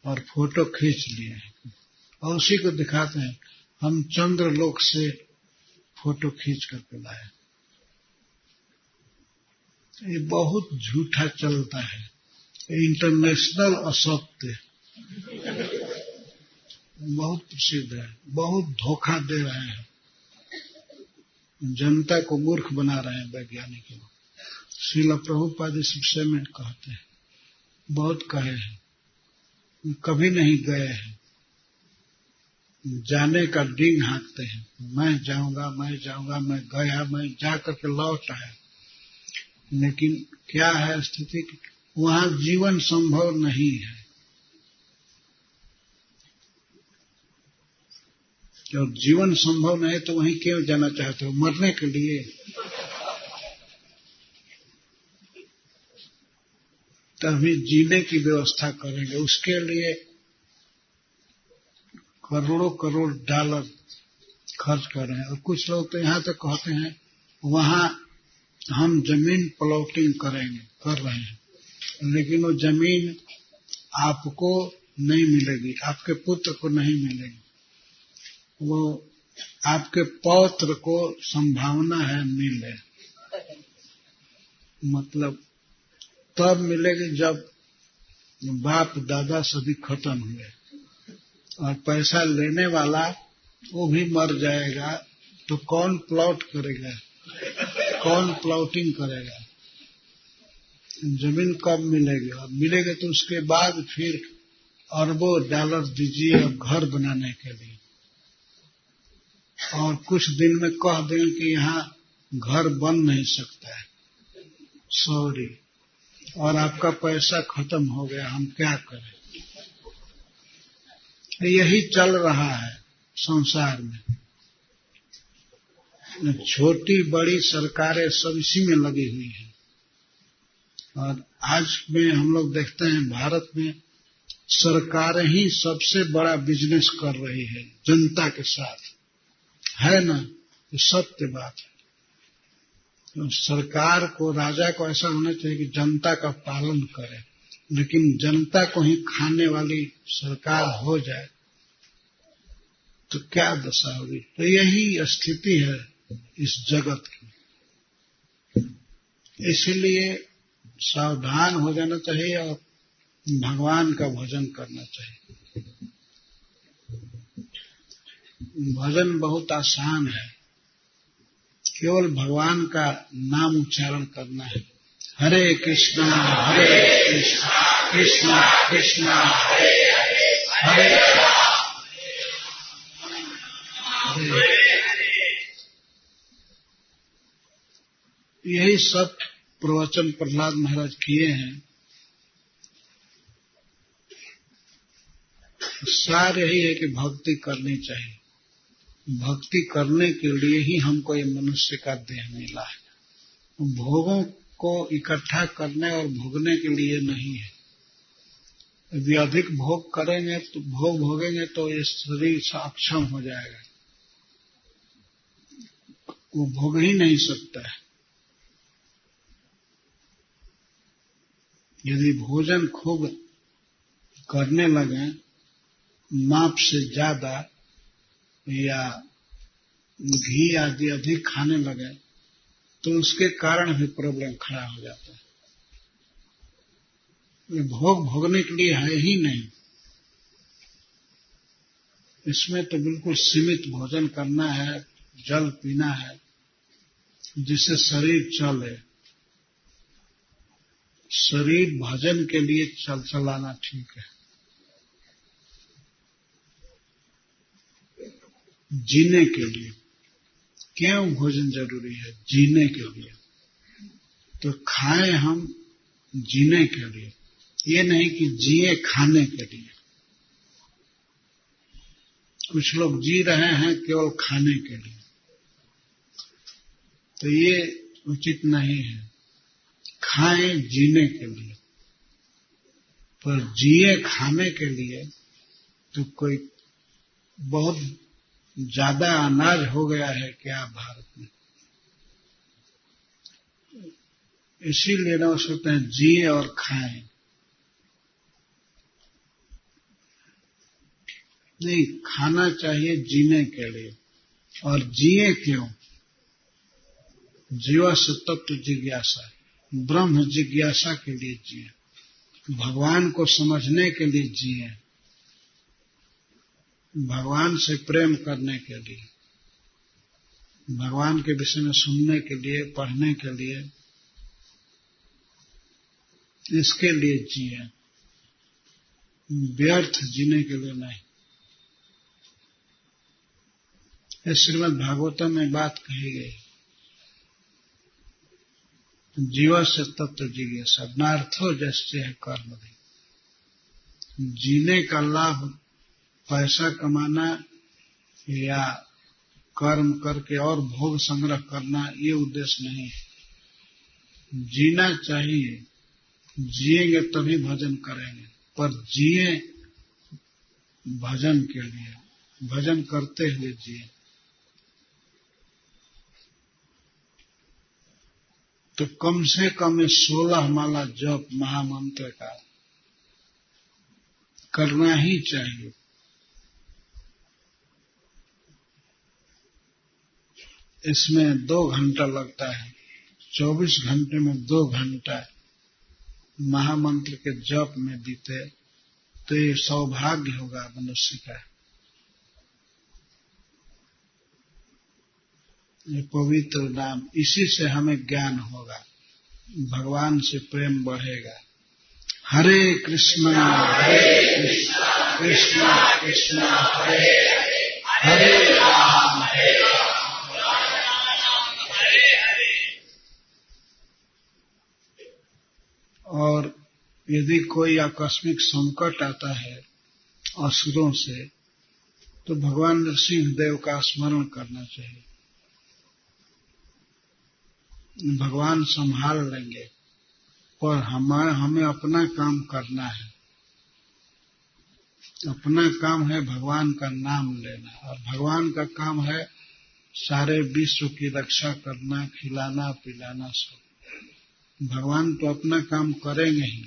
और फोटो खींच लिए हैं और उसी को दिखाते हैं हम चंद्रलोक से फोटो खींच करके लाए। ये बहुत झूठा चलता है, इंटरनेशनल असत्य बहुत प्रसिद्ध है। बहुत धोखा दे रहे हैं, जनता को मूर्ख बना रहे हैं वैज्ञानिक लोग। श्रील प्रभुपाद इस विषय में कहते हैं, बहुत कहे हैं, कभी नहीं गए हैं, जाने का डिंग हाँकते हैं, मैं जाऊंगा, मैं गया, मैं जा करके लौट आया। लेकिन क्या है स्थिति, वहां जीवन संभव नहीं है। और जीवन संभव नहीं तो वहीं क्यों जाना चाहते हो? मरने के लिए। तभी जीने की व्यवस्था करेंगे, उसके लिए करोड़ों करोड़ डॉलर खर्च कर रहे हैं। और कुछ लोग तो यहाँ तक कहते हैं वहां हम जमीन प्लॉटिंग कर रहे हैं, लेकिन वो जमीन आपको नहीं मिलेगी, आपके पुत्र को नहीं मिलेगी, वो आपके पौत्र को संभावना है मिले, मतलब तब मिलेगी जब बाप दादा सभी खत्म हुए और पैसा लेने वाला वो भी मर जाएगा, तो कौन प्लॉट करेगा, कौन प्लॉटिंग करेगा? जमीन कब मिलेगी? और मिलेगी तो उसके बाद फिर अरबों डॉलर दीजिए अब घर बनाने के लिए, और कुछ दिन में कह दें कि यहाँ घर बन नहीं सकता है, सॉरी, और आपका पैसा खत्म हो गया, हम क्या करें? यही चल रहा है संसार में। छोटी बड़ी सरकारें सब इसी में लगी हुई हैं, और आज में हम लोग देखते हैं भारत में सरकारें ही सबसे बड़ा बिजनेस कर रही है जनता के साथ, है ना? ये सत्य बात है। तो सरकार को, राजा को ऐसा होना चाहिए कि जनता का पालन करे, लेकिन जनता को ही खाने वाली सरकार हो जाए तो क्या दशा होगी? तो यही स्थिति है इस जगत की। इसलिए सावधान हो जाना चाहिए और भगवान का भजन करना चाहिए। भजन बहुत आसान है, केवल भगवान का नाम उच्चारण करना है। हरे कृष्णा कृष्णा कृष्णा हरे हरे हरे। यही सब प्रवचन प्रहलाद महाराज किए हैं। सार यही है कि भक्ति करनी चाहिए। भक्ति करने के लिए ही हमको ये मनुष्य का देह मिला है, भोगों को इकट्ठा करने और भोगने के लिए नहीं है। यदि अधिक भोग करेंगे तो भोगेंगे तो ये शरीर अक्षम हो जाएगा, वो भोग ही नहीं सकता है। यदि भोजन खूब करने लगे, माप से ज्यादा, या घी आदि अधिक खाने लगे, तो उसके कारण भी प्रॉब्लम खड़ा हो जाता है। भोग भोगने के लिए है ही नहीं, इसमें तो बिल्कुल सीमित भोजन करना है, जल पीना है, जिससे शरीर चले। शरीर भजन के लिए चलाना ठीक है। जीने के लिए क्यों भोजन जरूरी है? जीने के लिए। तो खाएं हम जीने के लिए, ये नहीं कि जिए खाने के लिए। कुछ लोग जी रहे हैं केवल खाने के लिए, तो ये उचित नहीं है। खाएं जीने के लिए, पर जिए खाने के लिए तो कोई बहुत ज्यादा अनाज हो गया है क्या भारत में? इसीलिए ना सोचते हैं जिए और खाएं। नहीं, खाना चाहिए जीने के लिए। और जिए क्यों? जीवा से तत्व जिज्ञासा, ब्रह्म जिज्ञासा के लिए जिए, भगवान को समझने के लिए जिए, भगवान से प्रेम करने के लिए, भगवान के विषय में सुनने के लिए, पढ़ने के लिए, इसके लिए जिए, व्यर्थ जीने के लिए नहीं। इस श्रीमद् भागवतम में बात कही गई, जीवा से तत्व जिज्ञासा नार्थो जैसे है कर्म भी। जीने का लाभ पैसा कमाना या कर्म करके और भोग संग्रह करना, ये उद्देश्य नहीं है। जीना चाहिए, जिएंगे तभी भजन करेंगे, पर जिए भजन के लिए, भजन करते हुए जिए। तो कम से कम 16 माला जप महामंत्र का करना ही चाहिए। इसमें 2 घंटा लगता है, 24 घंटे में 2 घंटा महामंत्र के जप में बीते तो ये सौभाग्य होगा मनुष्य का। ये पवित्र नाम, इसी से हमें ज्ञान होगा, भगवान से प्रेम बढ़ेगा। हरे कृष्णा कृष्णा कृष्णा हरे हरे राम हरे और यदि कोई आकस्मिक संकट आता है असुरों से तो भगवान नरसिंह देव का स्मरण करना चाहिए। भगवान संभाल लेंगे, पर हमें अपना काम करना है। अपना काम है भगवान का नाम लेना, और भगवान का काम है सारे विश्व की रक्षा करना, खिलाना पिलाना सब। भगवान तो अपना काम करेंगे ही,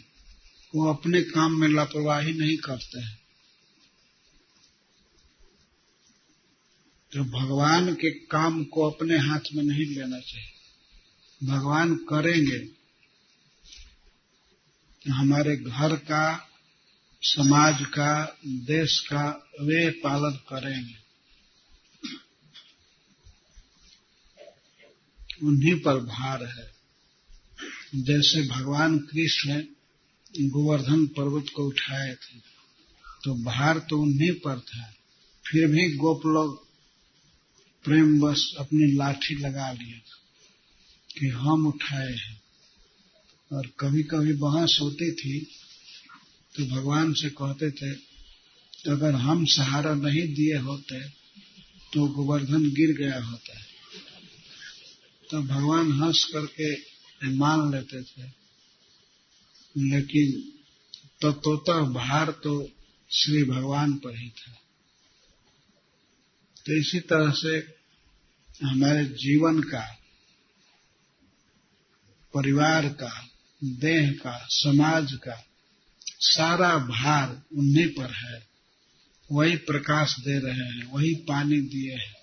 वो अपने काम में लापरवाही नहीं करते हैं। तो भगवान के काम को अपने हाथ में नहीं लेना चाहिए। भगवान करेंगे, हमारे घर का, समाज का, देश का वे पालन करेंगे, उन्हीं पर भार है। जैसे भगवान कृष्ण गोवर्धन पर्वत को उठाए थे तो भार तो उन्हीं पर था, फिर भी गोप लोग प्रेम बस अपनी लाठी लगा लिए कि हम उठाए हैं। और कभी कभी बहस होती थी तो भगवान से कहते थे अगर हम सहारा नहीं दिए होते तो गोवर्धन गिर गया होता है। तो भगवान हंस करके मान लेते थे, लेकिन तत्वतः भार तो श्री भगवान पर ही था। तो इसी तरह से हमारे जीवन का, परिवार का, देह का, समाज का सारा भार उन्हीं पर है। वही प्रकाश दे रहे हैं, वही पानी दिए हैं,